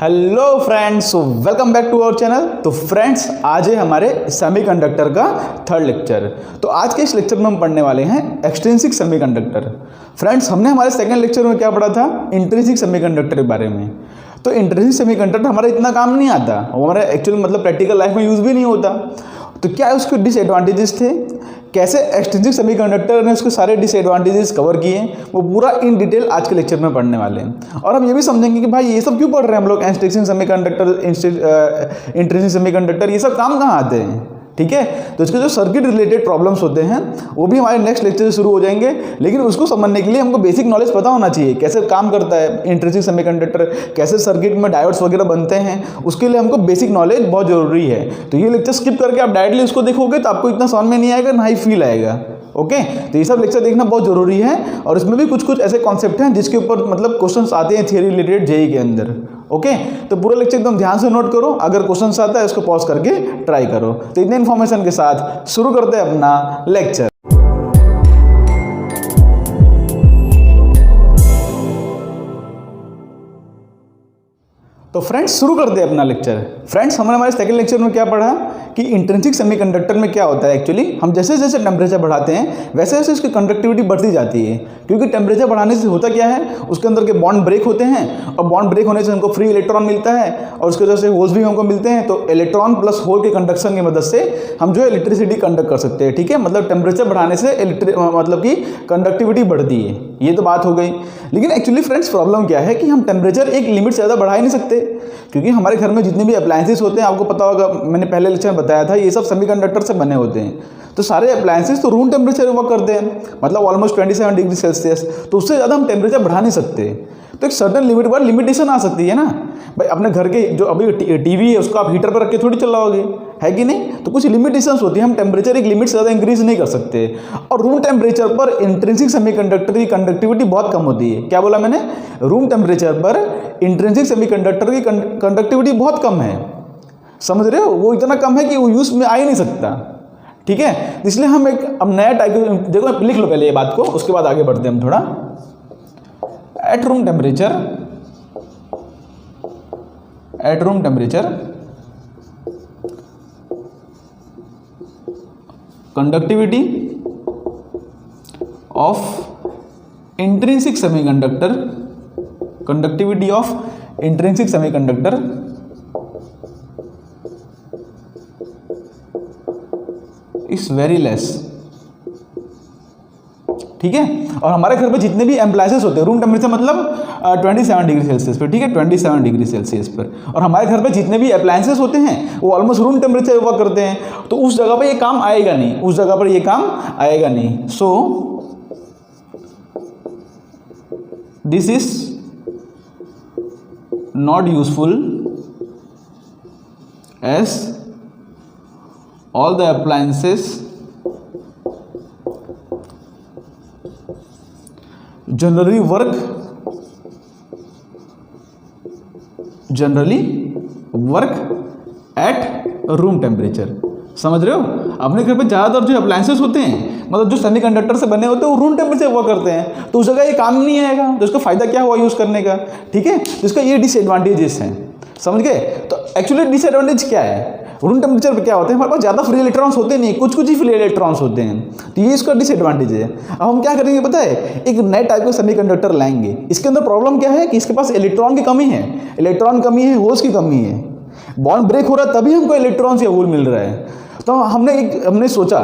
Hello friends, welcome back to our channel. तो friends, आज है हमारे सेमीकंडक्टर का थर्ड लेक्चर। तो आज के इस लेक्चर में हम पढ़ने वाले हैं एक्सट्रिंसिक सेमीकंडक्टर। फ्रेंड्स, हमने हमारे सेकंड लेक्चर में क्या पढ़ा था? इंट्रिंसिक सेमीकंडक्टर के बारे में। तो इंट्रिंसिक सेमीकंडक्टर हमारा इतना काम नहीं आता, वो हमारे एक्चुअल मतलब प्रैक्टिकल लाइफ में यूज़ भी नहीं होता। तो क्या उसके डिसएडवांटेजेस थे, कैसे एक्सट्रिंसिक सेमीकंडक्टर ने उसके सारे डिसएडवांटेजेस कवर किए, वो पूरा इन डिटेल आज के लेक्चर में पढ़ने वाले हैं। और हम ये भी समझेंगे कि भाई ये सब क्यों पढ़ रहे हैं हम लोग, एक्सट्रिंसिक सेमीकंडक्टर, इंट्रिंसिक सेमीकंडक्टर, ये सब काम कहाँ आते हैं। ठीक है, तो इसके जो सर्किट रिलेटेड प्रॉब्लम्स होते हैं वो भी हमारे नेक्स्ट लेक्चर से शुरू हो जाएंगे। लेकिन उसको समझने के लिए हमको बेसिक नॉलेज पता होना चाहिए, कैसे काम करता है इंट्रिंसिक सेमीकंडक्टर, कैसे सर्किट में डायोड्स वगैरह बनते हैं, उसके लिए हमको बेसिक नॉलेज बहुत जरूरी है। तो ये लेक्चर स्किप करके आप डायरेक्टली उसको देखोगे तो आपको इतना समझ में नहीं आएगा, ना ही फील आएगा। ओके, तो ये सब लेक्चर देखना बहुत जरूरी है। और इसमें भी कुछ कुछ ऐसे कॉन्सेप्ट हैं जिसके ऊपर मतलब क्वेश्चंस आते हैं थियरी रिलेटेड जेईई के अंदर। ओके, तो पूरा लेक्चर एकदम ध्यान से नोट करो, अगर क्वेश्चंस आता है उसको पॉज करके ट्राई करो। तो इतने इन्फॉर्मेशन के साथ शुरू करते हैं अपना लेक्चर। तो फ्रेंड्स, शुरू करते हैं अपना लेक्चर। फ्रेंड्स, हमने हमारे सेकंड लेक्चर में क्या पढ़ा कि इंट्रिंसिक सेमीकंडक्टर में क्या होता है। एक्चुअली हम जैसे जैसे टेम्परेचर बढ़ाते हैं वैसे वैसे उसकी कंडक्टिविटी बढ़ती जाती है, क्योंकि टेम्परेचर बढ़ाने से होता क्या है, उसके अंदर के बॉन्ड ब्रेक होते हैं, और बॉन्ड ब्रेक होने से हमको फ्री इलेक्ट्रॉन मिलता है, और उसकी वजह से होल्स भी हमको मिलते हैं। तो इलेक्ट्रॉन प्लस होल के कंडक्शन की मदद से हम जो है इलेक्ट्रिसिटी कंडक्ट कर सकते हैं। ठीक है, मतलब टेम्परेचर बढ़ाने से मतलब कि कंडक्टिविटी बढ़ती है, ये तो बात हो गई। लेकिन एक्चुअली फ्रेंड्स, प्रॉब्लम क्या है कि हम टेम्परेचर एक लिमिट से ज़्यादा बढ़ा ही नहीं सकते, क्योंकि हमारे घर में जितने भी अप्लायंसेस होते हैं, आपको पता होगा, मैंने पहले लेक्चर में बताया था, ये सब सेमीकंडक्टर से बने होते हैं। तो सारे अप्लायंसेस तो रूम टेम्परेचर वर्क करते हैं, मतलब ऑलमोस्ट 27 डिग्री सेल्सियस। तो उससे ज़्यादा हम टेम्परेचर बढ़ा नहीं सकते। तो एक सर्टन लिमिट पर लिमिटेशन आ सकती है ना भाई। अपने घर के जो अभी टीवी है उसको आप हीटर पर रख के थोड़ी चलाओगे, है कि नहीं। तो कुछ लिमिटेशंस होती है, हम टेम्परेचर एक लिमिट से ज़्यादा इंक्रीज नहीं कर सकते। और रूम टेम्परेचर पर इंट्रिंसिक सेमीकंडक्टर की कंडक्टिविटी बहुत कम होती है। क्या बोला मैंने? रूम टेम्परेचर पर इंट्रिंसिक सेमीकंडक्टर की कंडक्टिविटी बहुत कम है, समझ रहे हो। वो इतना कम है कि वो यूज में आ ही नहीं सकता। ठीक है, इसलिए हम एक अब नया टाइप, देखो लिख लो पहले ये बात को, उसके बाद आगे बढ़ते हैं हम थोड़ा। Eight room temperature conductivity of intrinsic semiconductor is very less. ठीक है, और हमारे घर पे जितने भी एम्प्लायंसेस होते हैं, रूम टेम्परेचर मतलब 27 डिग्री सेल्सियस पर, ठीक है, 27 डिग्री सेल्सियस पर, और हमारे घर पे जितने भी अप्लायंसेस होते हैं वो ऑलमोस्ट रूम टेम्परेचर वर्क करते हैं। तो उस जगह पर ये काम आएगा नहीं, so this is not useful as all the appliances generally work at room temperature। समझ रहे हो? अपने घर पे ज़्यादातर जो अप्लायंसेस होते हैं, मतलब जो सेमीकंडक्टर से बने होते हैं, वो रूम टेम्परेचर वर्क करते हैं। तो उस जगह ये काम नहीं आएगा, तो इसका फायदा क्या हुआ यूज़ करने का। ठीक है, तो इसका ये डिसएडवांटेजेस हैं, समझ गए। तो एक्चुअली डिसएडवांटेज क्या है? रूम टेम्परेचर पे क्या होता है, हमारे पास ज़्यादा फ्री इलेक्ट्रॉन्स होते नहीं, कुछ ही फ्री इलेक्ट्रॉन्स होते हैं। तो ये इसका डिसएडवांटेज है। अब हम क्या करेंगे पता है, एक नए टाइप का सेमीकंडक्टर लाएंगे। इसके अंदर प्रॉब्लम क्या है कि इसके पास इलेक्ट्रॉन की कमी है, होल्स की कमी है। बॉन्ड ब्रेक हो रहा है तभी हमको इलेक्ट्रॉन्स या होल मिल रहा है। तो हमने सोचा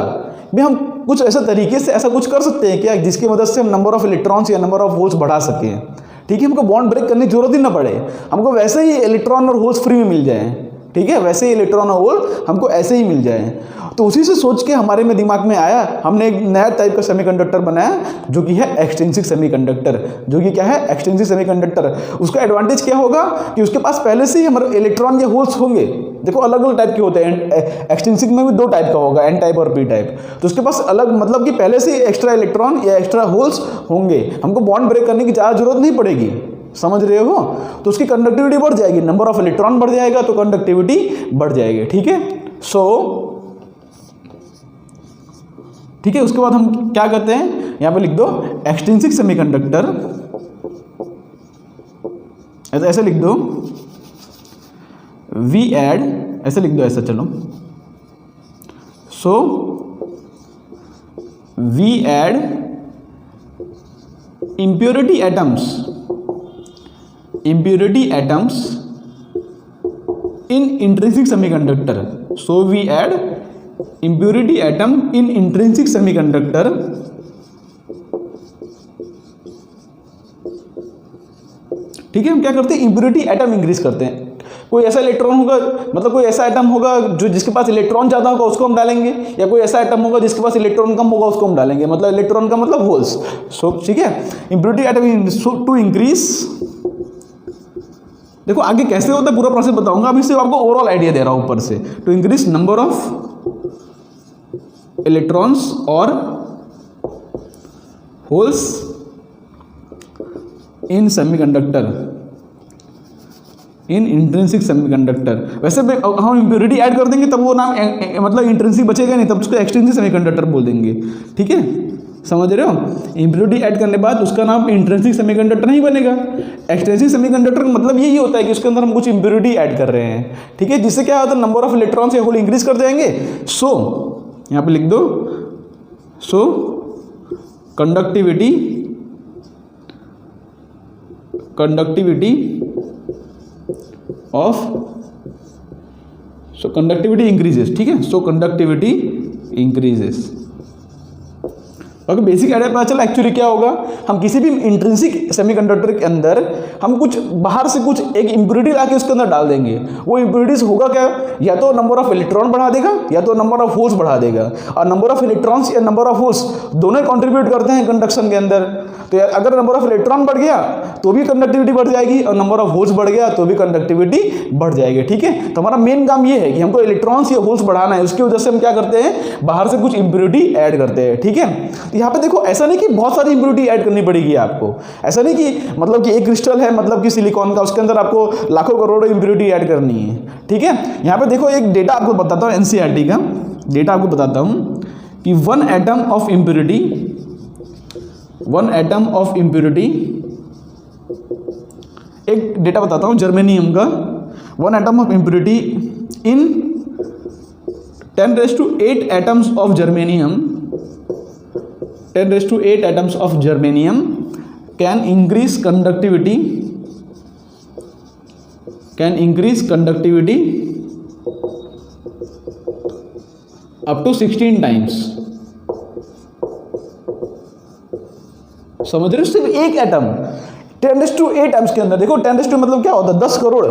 भी हम कुछ ऐसे तरीके से ऐसा कुछ कर सकते हैं क्या, जिसकी मदद से हम नंबर ऑफ इलेक्ट्रॉन्स या नंबर ऑफ होल्स बढ़ा सकें। ठीक है, हमको बॉन्ड ब्रेक करने की जरूरत ही ना पड़े, हमको वैसे ही इलेक्ट्रॉन और होल्स फ्री में मिल जाए। ठीक है, वैसे ही इलेक्ट्रॉन और होल हमको ऐसे ही मिल जाए। तो उसी से सोच के हमारे में दिमाग में आया, हमने एक नया टाइप का सेमीकंडक्टर बनाया जो कि है एक्सट्रिंसिक सेमीकंडक्टर। उसका एडवांटेज क्या होगा कि उसके पास पहले से ही हमारे इलेक्ट्रॉन या होल्स होंगे। देखो अलग अलग टाइप के होते हैं, एक्सट्रिंसिक में भी 2 टाइप का होगा, एन टाइप और पी टाइप। तो उसके पास अलग मतलब कि पहले से ही एक्स्ट्रा इलेक्ट्रॉन या एक्स्ट्रा होल्स होंगे, हमको बॉन्ड ब्रेक करने की ज़्यादा जरूरत नहीं पड़ेगी। समझ रहे हो? तो उसकी कंडक्टिविटी बढ़ जाएगी, नंबर ऑफ इलेक्ट्रॉन बढ़ जाएगा तो कंडक्टिविटी बढ़ जाएगी। ठीक है, ठीक है। उसके बाद हम क्या करते हैं, यहां पे लिख दो एक्सट्रिंसिक सेमीकंडक्टर, ऐसे लिख दो वी ऐड, ऐसे लिख दो, ऐसा चलो, so we add impurity atoms in intrinsic semiconductor. So we add impurity atom in intrinsic semiconductor ठीक है। हम क्या करते हैं, इम्प्योरिटी एटम इंक्रीज करते हैं। कोई ऐसा इलेक्ट्रॉन होगा, मतलब कोई ऐसा एटम होगा जो जिसके पास इलेक्ट्रॉन ज़्यादा होगा उसको हम डालेंगे, या कोई ऐसा एटम होगा जिसके पास इलेक्ट्रॉन कम होगा उसको हम डालेंगे, मतलब इलेक्ट्रॉन का मतलब होल्स। सो ठीक है, इम्प्योरिटी एटम टू इंक्रीज। देखो आगे कैसे होता है पूरा प्रोसेस बताऊंगा, अभी सिर्फ आपको ओवरऑल आइडिया दे रहा हूं ऊपर से। To increase number of electrons और holes in semiconductor, in intrinsic semiconductor. वैसे हम इम्प्योरिटी ऐड कर देंगे तब वो नाम मतलब इंट्रिंसिक बचेगा नहीं, तब उसको एक्सट्रिंसिक सेमीकंडक्टर बोल देंगे। ठीक है, समझ रहे हो? इम्प्योरिटी ऐड करने के बाद उसका नाम इंट्रिंसिक सेमीकंडक्टर नहीं बनेगा। एक्सट्रिंसिक सेमीकंडक्टर का मतलब यही होता है कि उसके अंदर हम कुछ इम्प्योरिटी ऐड कर रहे हैं। ठीक है, जिससे क्या होता है, नंबर ऑफ इलेक्ट्रॉन्स या होल इंक्रीज कर जाएंगे। सो यहाँ पे लिख दो, so conductivity of, so conductivity increases. ठीक है, so conductivity increases. Okay, basic idea पता चला एक्चुअली क्या होगा। हम किसी भी इंट्रिंसिक सेमीकंडक्टर के अंदर हम कुछ बाहर से कुछ एक इम्प्योरिटी लाके उसके अंदर डाल देंगे। वो इम्प्योरिटीज होगा क्या, या तो नंबर ऑफ इलेक्ट्रॉन बढ़ा देगा या तो नंबर ऑफ होल्स बढ़ा देगा। और नंबर ऑफ इलेक्ट्रॉन्स या नंबर ऑफ होल्स दोनों कंट्रीब्यूट करते हैं कंडक्शन के अंदर। तो अगर नंबर ऑफ इलेक्ट्रॉन बढ़ गया तो भी कंडक्टिविटी बढ़ जाएगी, और नंबर ऑफ होल्स बढ़ गया तो भी कंडक्टिविटी बढ़ जाएगी। ठीक है, तो हमारा मेन काम ये है कि हमको इलेक्ट्रॉन्स या होल्स बढ़ाना है। उसकी वजह से हम क्या करते हैं, बाहर से कुछ इम्प्योरिटी ऐड करते हैं। ठीक है, यहाँ पे देखो ऐसा नहीं कि बहुत सारी इम्प्योरिटी ऐड करनी पड़ेगी आपको। ऐसा नहीं कि मतलब कि एक क्रिस्टल है मतलब कि सिलिकॉन का, उसके अंदर आपको लाखों करोड़ों इम्प्योरिटी ऐड करनी है। ठीक है, यहाँ पे देखो एक डेटा आपको बताता हूँ, एनसीईआरटी का डेटा आपको बताता हूँ कि वन एटम ऑफ इम्प्योरिटी, एक डेटा बताता हूँ जर्मेनियम का। One atom of impurity in 10⁸ atoms of germanium, 10⁸ atoms of germanium can increase conductivity up to 16 times। समझ रहे हो? सिर्फ एक एटम 10⁸ टाइम्स के अंदर। देखो 10⁸ मतलब क्या होता है, 10 करोड़,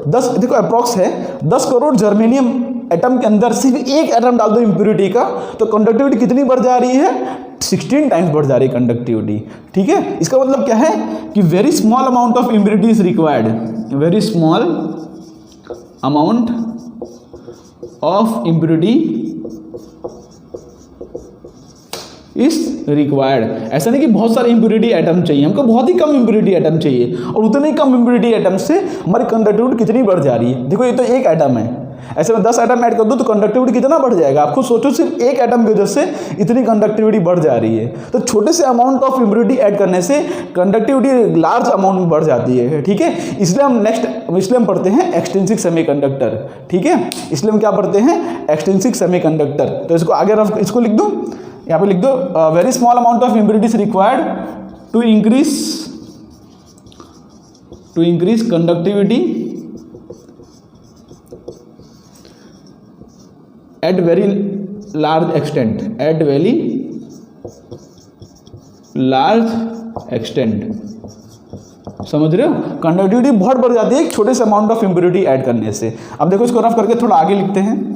10 देखो अप्रॉक्स है 10 करोड़ जर्मेनियम एटम के अंदर सिर्फ एक एटम डाल दो इम्प्योरिटी का, तो कंडक्टिविटी कितनी बढ़ जा रही है, 16 टाइम्स बढ़ जा रही है कंडक्टिविटी। ठीक है, इसका मतलब क्या है कि very small amount of impurity is required, very small amount of impurity is required. ऐसा नहीं कि बहुत सारे इम्प्योरिटी एटम चाहिए, हमको बहुत ही कम इम्प्योरिटी एटम चाहिए, और उतने ही कम इम्प्योरिटी एटम से हमारी कंडक्टिविटी कितनी बढ़ जा रही है। देखो ये तो एक एटम है, ऐसे में 10 एटम ऐड कर दो तो कंडक्टिविटी कितना बढ़ जाएगा। आप खुद सोचो, सिर्फ एक एटम की वजह से इतनी कंडक्टिविटी बढ़ जा रही है। तो छोटे से अमाउंट ऑफ इम्प्योरिटी ऐड करने से कंडक्टिविटी लार्ज अमाउंट में बढ़ जाती है। ठीक है, इसलिए हम पढ़ते हैं एक्सट्रिंसिक सेमीकंडक्टर। ठीक है, इसलिए हम क्या पढ़ते हैं, एक्सट्रिंसिक सेमीकंडक्टर। तो इसको आगे इसको लिख दो, यहाँ पे लिख दो, very small amount of impurity is required to increase conductivity at very large extent, at very large extent। समझ रहे हो? कंडक्टिविटी बहुत बढ़ जाती है एक छोटे से अमाउंट ऑफ इम्प्योरिटी ऐड करने से। अब देखो इसको रफ करके थोड़ा आगे लिखते हैं।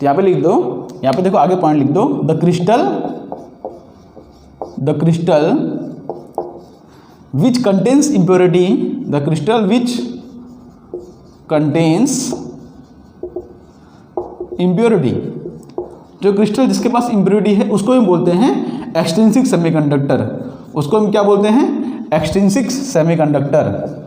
यहाँ पे लिख दो, यहाँ पे देखो आगे पॉइंट लिख दो, the crystal which contains impurity, the crystal which contains impurity, जो क्रिस्टल जिसके पास इम्प्योरिटी है उसको हम बोलते हैं एक्सट्रिंसिक सेमीकंडक्टर। उसको हम क्या बोलते हैं, एक्सट्रिंसिक सेमीकंडक्टर।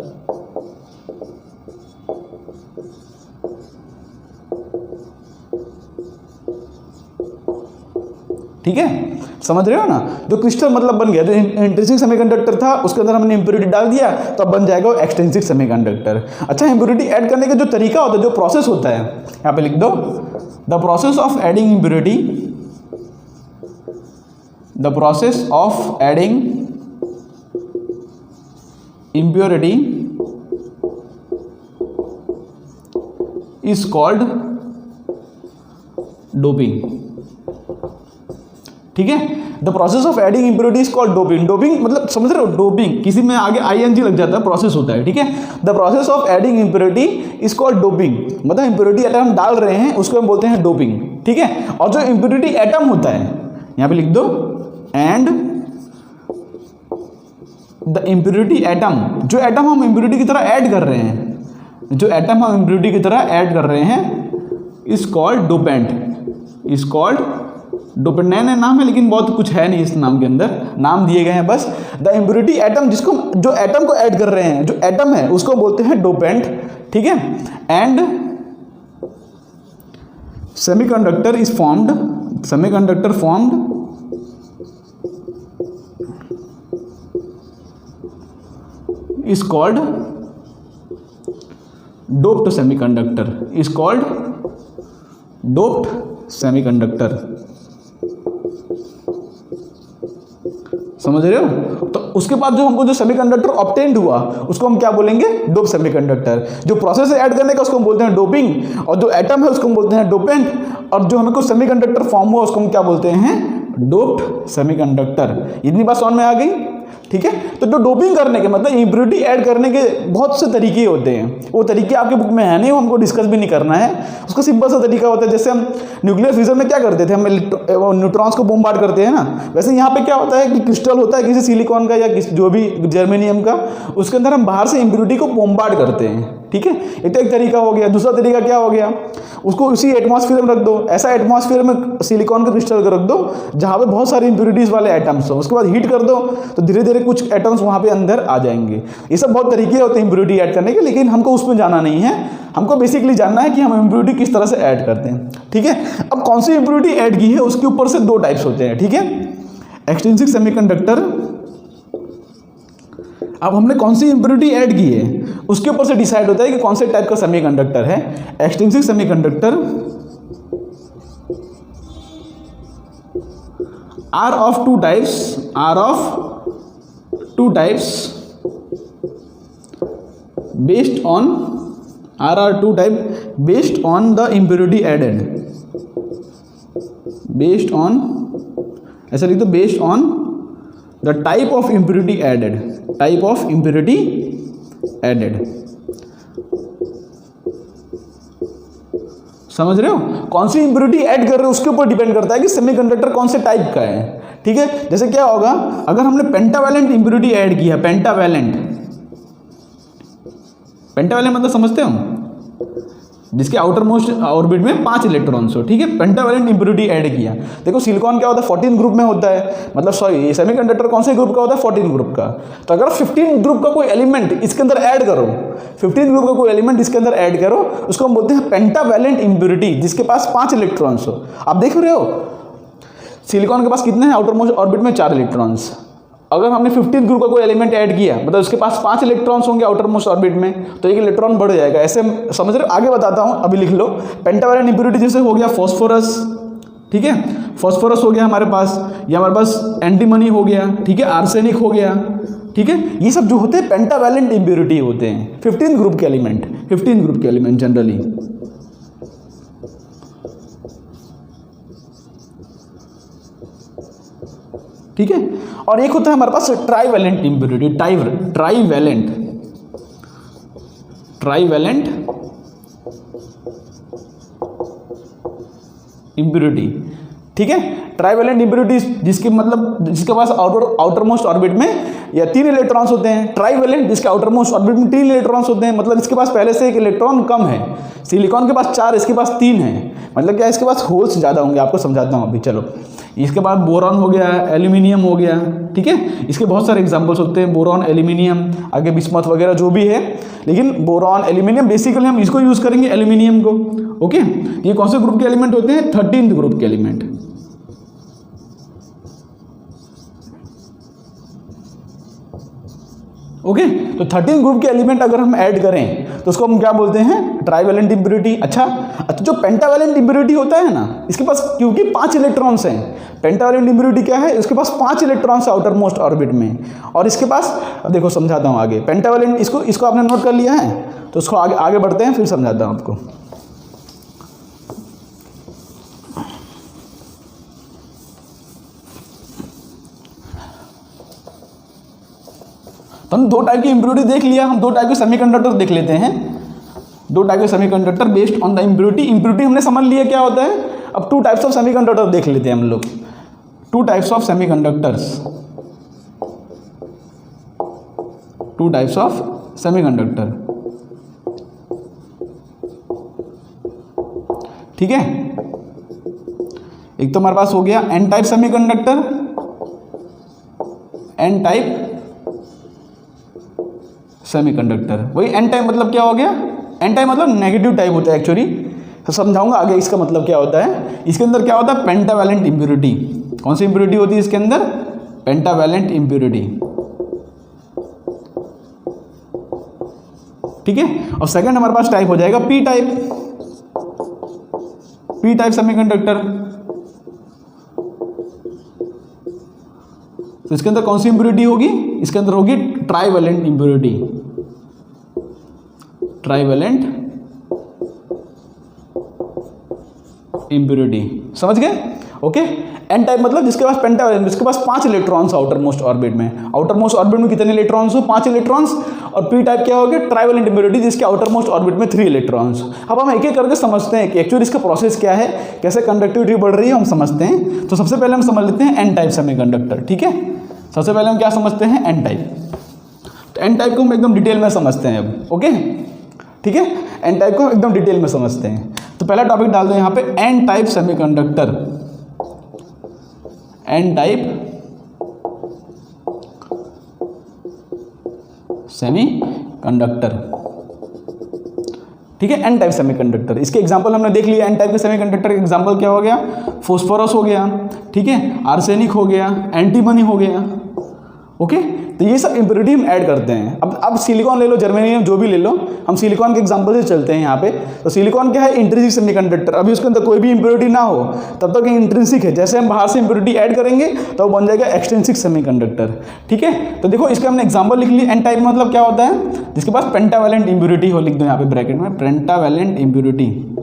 ठीक है, समझ रहे हो ना। जो क्रिस्टल मतलब बन गया, जो इंट्रिंसिक सेमीकंडक्टर था उसके अंदर हमने इम्प्योरिटी डाल दिया तो अब बन जाएगा वो एक्सट्रिंसिक सेमीकंडक्टर। अच्छा, इम्प्योरिटी ऐड करने का जो तरीका होता है, जो प्रोसेस होता है, यहाँ पे लिख दो, the process of adding impurity, the process of adding impurity is called doping. ठीक है, the process of adding impurity is called doping. Doping मतलब समझ रहे हो, डोपिंग किसी में आगे ING लग जाता है, प्रोसेस होता है। ठीक है, the process of adding impurity is called doping, मतलब इम्प्योरिटी एटम हम डाल रहे हैं उसको हम बोलते हैं डोपिंग। ठीक है, और जो इम्प्योरिटी एटम होता है यहां पे लिख दो, एंड द इम्प्योरिटी एटम, जो एटम हम इम्प्योरिटी की तरह ऐड कर रहे हैं, जो एटम हम इम्प्योरिटी की तरह ऐड कर रहे हैं is called dopant, is called dopant. नए नए नाम है लेकिन बहुत कुछ है नहीं इस नाम के अंदर, नाम दिए गए हैं बस। द इम्प्योरिटी एटम, जिसको जो एटम को ऐड कर रहे हैं, जो एटम है उसको बोलते हैं डोपेंट। ठीक है, and semiconductor is formed, semiconductor formed is called doped semiconductor, is called doped semiconductor। समझ रहे हो। तो उसके बाद जो हमको जो सेमीकंडक्टर ऑब्टेन्ड हुआ उसको हम क्या बोलेंगे, डोप सेमीकंडक्टर। जो प्रोसेस है ऐड करने का उसको हम बोलते हैं डोपिंग, और जो एटम है उसको हम बोलते हैं डोपेंट, और जो हमको सेमीकंडक्टर फॉर्म हुआ उसको हम क्या बोलते हैं, डोप्ड सेमीकंडक्टर। इतनी बात समझ में आ गई। ठीक है, तो जो डोपिंग करने के मतलब इम्प्योरिटी ऐड करने के बहुत से तरीके होते हैं, वो तरीके आपके बुक में है नहीं, वो हमको डिस्कस भी नहीं करना है। उसका सिंपल सा तरीका होता है, जैसे हम न्यूक्लियर फिजन में क्या करते थे, हम न्यूट्रॉन्स को बॉम्बार्ड करते हैं ना, वैसे यहाँ पे क्या होता है कि क्रिस्टल होता है किसी सिलिकॉन का या जो भी जर्मेनियम का, उसके अंदर हम बाहर से इम्प्योरिटी को बॉम्बार्ड करते हैं। ठीक है, ये तो एक तरीका हो गया। दूसरा तरीका क्या हो गया, उसको उसी एटमॉस्फेयर में रख दो, ऐसा एटमॉस्फेयर में सिलिकॉन के क्रिस्टल को रख दो जहाँ पे बहुत सारी इम्प्योरिटीज वाले एटम्स हो, उसके बाद हीट कर दो तो धीरे धीरे कुछ एटम्स वहाँ पे अंदर आ जाएंगे। ये सब बहुत तरीके होते हैं इम्प्योरिटी ऐड करने के, लेकिन हमको उसमें जाना नहीं है। हमको बेसिकली जानना है कि हम इम्प्योरिटी किस तरह से ऐड करते हैं। ठीक है, अब कौन सी इम्प्योरिटी ऐड की है उसके ऊपर से दो टाइप्स होते हैं। ठीक है, एक्सट्रिंसिक सेमीकंडक्टर, अब हमने कौन सी इम्प्योरिटी ऐड की है उसके ऊपर से डिसाइड होता है कि कौन से टाइप का सेमीकंडक्टर है। Extrinsic semiconductor are of two types, are of two types based on, are two type based on the impurity added, based on, ऐसा लिख दो, based on the type of impurity added, type of impurity added. समझ रहे हो, कौन सी impurity add कर रहे हो उसके ऊपर डिपेंड करता है कि सेमीकंडक्टर कौन से टाइप का है। ठीक है, जैसे क्या होगा अगर हमने पेंटावैलेंट इम्प्योरिटी ऐड किया, पेंटावैलेंट, पेंटावैलेंट मतलब समझते हो, जिसके आउटर मोस्ट ऑर्बिट में 5 इलेक्ट्रॉन्स हो। ठीक है, पेंटावैलेंट इम्प्योरिटी ऐड किया। देखो सिलिकॉन क्या होता है, 14 ग्रुप में होता है, मतलब सॉरी सेमीकंडक्टर कौन से ग्रुप का होता है, 14 ग्रुप का। तो अगर 15 ग्रुप का कोई एलिमेंट इसके अंदर ऐड करो, 15 ग्रुप का कोई एलिमेंट इसके अंदर ऐड करो, उसको हम बोलते हैं पेंटावैलेंट इम्प्योरिटी, जिसके पास 5 इलेक्ट्रॉन्स हो। आप देख रहे हो सिलिकॉन के पास कितने हैं आउटर मोस्ट ऑर्बिट में, 4 इलेक्ट्रॉन्स। अगर हमने 15 ग्रुप का कोई एलिमेंट ऐड किया मतलब उसके पास 5 इलेक्ट्रॉन्स होंगे आउटर मोस्ट ऑर्बिट में, तो एक इलेक्ट्रॉन बढ़ जाएगा। ऐसे समझ रहे हो, आगे बताता हूं, अभी लिख लो। पेंटावैलेंट इम्प्योरिटी जैसे हो गया फॉस्फोरस, ठीक है, फॉस्फोरस हो गया हमारे पास, या हमारे पास एंटीमनी हो गया, ठीक है, आर्सेनिक हो गया। ठीक है, ये सब जो होते हैं पेंटावैलेंट इम्प्योरिटी होते हैं, 15 ग्रुप के एलिमेंट, 15 ग्रुप के एलिमेंट जनरली। ठीक है, और एक होता है हमारे पास trivalent impurity, trivalent, trivalent impurity. ठीक है, ट्राईवैलेंट इम्प्योरिटी जिसके मतलब जिसके पास आउटर मोस्ट ऑर्बिट में या 3 इलेक्ट्रॉन्स होते हैं, ट्राईवैलेंट जिसके आउटर मोस्ट ऑर्बिट में 3 इलेक्ट्रॉन्स होते हैं, मतलब इसके पास पहले से एक इलेक्ट्रॉन कम है। सिलिकॉन के पास 4, इसके पास 3 है, मतलब क्या इसके पास होल्स ज़्यादा होंगे। आपको समझाता हूँ अभी, चलो। इसके बाद बोरॉन हो गया, एल्यूमिनियम हो गया। ठीक है, इसके बहुत सारे एग्जांपल्स होते हैं, बोरॉन, एल्यूमिनियम, आगे बिस्मथ वगैरह जो भी है, लेकिन बोरॉन, एल्यूमिनियम बेसिकली हम इसको यूज़ करेंगे, एल्यूमिनियम को। ओके, ये कौन से ग्रुप के एलिमेंट होते हैं, 13th ग्रुप के एलिमेंट, ओके। तो 13 ग्रुप के एलिमेंट अगर हम ऐड करें तो उसको हम क्या बोलते हैं, ट्राइवेलेंट इम्प्योरिटी। अच्छा, जो पेंटावेलेंट इम्प्योरिटी होता है ना, इसके पास क्योंकि 5 इलेक्ट्रॉन्स हैं, पेंटावेलेंट इम्प्योरिटी क्या है, इसके पास 5 इलेक्ट्रॉन्स आउटर मोस्ट ऑर्बिट में, और इसके पास, अब देखो समझाता हूँ आगे। पेंटावेलेंट, इसको आपने नोट कर लिया है, तो उसको आगे बढ़ते हैं, फिर समझाता हूँ आपको। तो हम 2 टाइप की इम्प्योरिटी देख लिया, हम 2 टाइप के सेमीकंडक्टर देख लेते हैं। 2 टाइप के semiconductor based on the impurity. Impurity हमने समझ लिया क्या होता है। अब 2 टाइप्स ऑफ सेमीकंडक्टर देख लेते हैं हम लोग। 2 types of semiconductors, 2 types of semiconductor, ठीक है। एक तो हमारे पास हो गया N type semiconductor, N type semiconductor. वही एन टाइप मतलब क्या हो गया, एन टाइप मतलब नेगेटिव टाइप होता है एक्चुअली, तो समझाऊंगा आगे इसका मतलब क्या होता है। इसके अंदर क्या होता है, पेंटावेलेंट इम्प्योरिटी। कौन सी इम्प्योरिटी होती है इसके अंदर, पेंटावेलेंट इम्प्योरिटी, ठीक है। और सेकंड हमारे पास टाइप हो जाएगा P type, P type semiconductor. तो इसके अंदर कौन सी इम्प्योरिटी होगी, इसके अंदर होगी ट्राइवेलेंट इम्प्योरिटी, ट्राइवेलेंट इम्प्योरिटी, समझ गए, ओके। एन टाइप मतलब जिसके पास पेंटावेलेंट, जिसके पास 5 इलेक्ट्रॉन्स आउटर मोस्ट ऑर्बिट में। आउटर मोस्ट ऑर्बिट में कितने इलेक्ट्रॉन्स हो, 5 इलेक्ट्रॉन्स। और पी टाइप क्या हो गया, ट्राइवेलेंट इम्प्योरिटी, जिसके आउटर मोस्ट ऑर्बिट में 3 इलेक्ट्रॉन्स। अब हम एक एक करके समझते हैं कि एक्चुअली इसका प्रोसेस क्या है, कैसे कंडक्टिविटी बढ़ रही है, हम समझते हैं। तो सबसे पहले हम समझ लेते हैं एन टाइप सेमीकंडक्टर, ठीक है। सबसे पहले हम क्या समझते हैं, एन टाइप। तो एन टाइप को हम एकदम डिटेल में समझते हैं अब, ओके, ठीक है। एन टाइप को हम एकदम डिटेल में समझते हैं। तो पहला टॉपिक डाल दो यहाँ पे, N type semiconductor, N type semiconductor, ठीक है। एन टाइप सेमीकंडक्टर, इसके एग्जांपल हमने देख लिया। एन टाइप के सेमीकंडक्टर का एग्जांपल क्या हो गया, फॉस्फोरस हो गया, ठीक है, आर्सेनिक हो गया, एंटीमनी हो गया, ओके। तो ये सब इम्प्योरिटी हम ऐड करते हैं। अब सिलिकॉन ले लो, जर्मेनियम, जो भी ले लो, हम सिलिकॉन के एग्जांपल से चलते हैं यहाँ पे। तो सिलिकॉन क्या है, इंट्रिंसिक सेमीकंडक्टर। अभी उसके अंदर कोई भी इम्प्योरिटी ना हो तब तक ये इंट्रिंसिक है। जैसे हम बाहर से इम्प्योरिटी ऐड करेंगे तो वो बन जाएगा एक्सट्रिंसिक सेमीकंडक्टर, ठीक है। तो देखो इसका हमने एग्जाम्पल लिख लिया। एन टाइप मतलब क्या होता है, जिसके पास पेंटावेलेंट इम्प्योरिटी हो, लिख दो यहाँ पे ब्रैकेट में, पेंटावेलेंट इम्प्योरिटी।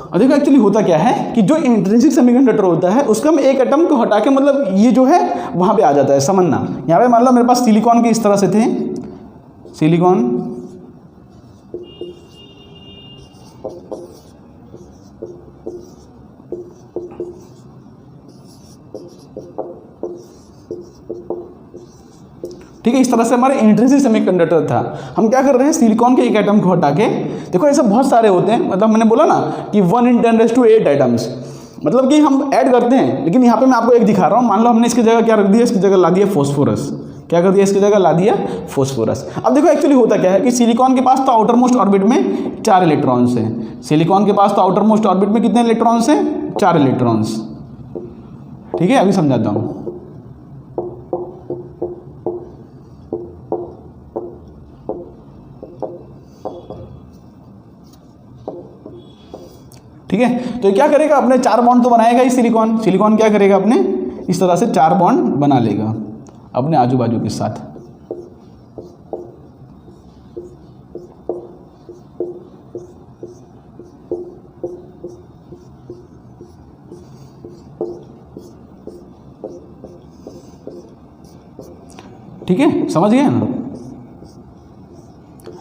और देखो एक्चुअली होता क्या है कि जो इंट्रिंसिक सेमीकंडक्टर होता है उसका हम एक एटम को हटा के, मतलब ये जो है वहां पे आ जाता है, समझना। यहाँ पे मान लो मेरे पास सिलिकॉन के इस तरह से थे, सिलिकॉन, ठीक है। इस तरह से हमारे इंट्रिंसिक सेमीकंडक्टर था। हम क्या कर रहे हैं, सिलिकॉन के एक एटम को हटा के, देखो ऐसे बहुत सारे होते हैं, मतलब मैंने बोला ना कि 1 × 10⁸ एटम्स, मतलब कि हम ऐड करते हैं। लेकिन यहाँ पे मैं आपको एक दिखा रहा हूँ। मान लो हमने इसकी जगह क्या रख दिया, इसकी जगह ला दिया फॉस्फोरस। क्या कर दिया, इसकी जगह ला दिया फॉस्फोरस। अब देखो एक्चुअली होता क्या है कि सिलिकॉन के पास तो आउटर मोस्ट ऑर्बिट में 4 इलेक्ट्रॉन्स हैं। सिलिकॉन के पास तो आउटर मोस्ट ऑर्बिट में कितने इलेक्ट्रॉन्स हैं, 4 इलेक्ट्रॉन्स, ठीक है। अभी समझाता हूँ। ठीक है। तो क्या करेगा, अपने 4 बॉन्ड तो बनाएगा ही सिलिकॉन। सिलिकॉन क्या करेगा, अपने इस तरह से 4 बॉन्ड बना लेगा अपने आजू बाजू के साथ, ठीक है, समझ गए ना।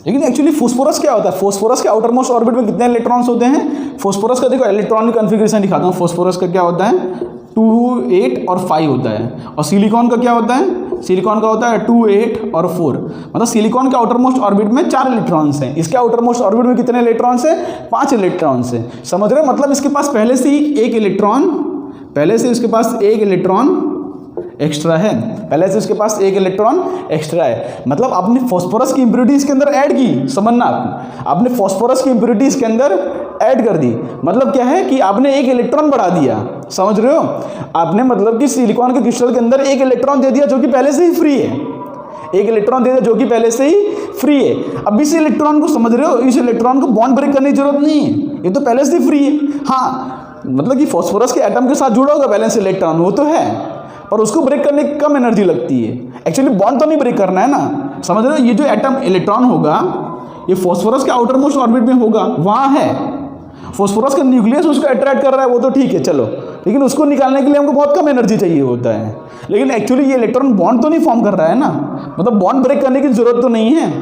लेकिन एक्चुअली फॉस्फोरस क्या होता है, फॉस्फोरस के आउटर मोस्ट ऑर्बिट में कितने इलेक्ट्रॉन्स होते हैं। फॉस्फोरस का देखो इलेक्ट्रॉनिक कॉन्फ़िगरेशन दिखाता हूँ। फॉस्फोरस का क्या होता है, 2, 8 और 5 होता है। और सिलिकॉन का क्या होता है, सिलिकॉन का होता है 2, 8 और 4। मतलब सिलिकॉन के आउटर मोस्ट ऑर्बिट में 4 इलेक्ट्रॉन्स हैं। इसके आउटर मोस्ट ऑर्बिट में कितने इलेक्ट्रॉन्स हैं, 5 इलेक्ट्रॉन्स हैं। समझ रहे हो, मतलब इसके पास पहले से ही एक इलेक्ट्रॉन, पहले से इसके पास एक इलेक्ट्रॉन एक्स्ट्रा है, पहले से उसके पास एक इलेक्ट्रॉन एक्स्ट्रा है। मतलब आपने फॉस्फोरस की इंप्योरिटी इसके अंदर ऐड की, समझना आपने फॉस्फोरस की इंप्योरिटी इसके अंदर ऐड कर दी, मतलब क्या है कि आपने एक इलेक्ट्रॉन बढ़ा दिया, समझ रहे हो आपने, मतलब कि सिलिकॉन के क्रिस्टल के अंदर एक इलेक्ट्रॉन दे दिया जो कि पहले से ही फ्री है, एक इलेक्ट्रॉन दे दिया जो कि पहले से ही फ्री है। अब इस इलेक्ट्रॉन को समझ रहे हो, इस इलेक्ट्रॉन को बॉन्ड ब्रेक करने की जरूरत नहीं है, ये तो पहले से ही फ्री है। हाँ मतलब कि फॉस्फोरस के एटम के साथ जुड़ा होगा वैलेंस इलेक्ट्रॉन, वो तो है, पर उसको ब्रेक करने की कम एनर्जी लगती है। एक्चुअली बॉन्ड तो नहीं ब्रेक करना है ना, समझ रहे हो, ये जो एटम इलेक्ट्रॉन होगा ये फॉस्फोरस के आउटर मोस्ट ऑर्बिट में होगा, वहाँ है फॉस्फोरस का न्यूक्लियस उसको अट्रैक्ट कर रहा है, वो तो ठीक है चलो, लेकिन उसको निकालने के लिए हमको बहुत कम एनर्जी चाहिए होता है। लेकिन एक्चुअली ये इलेक्ट्रॉन बॉन्ड तो नहीं फॉर्म कर रहा है ना, मतलब बॉन्ड ब्रेक करने की जरूरत तो नहीं है,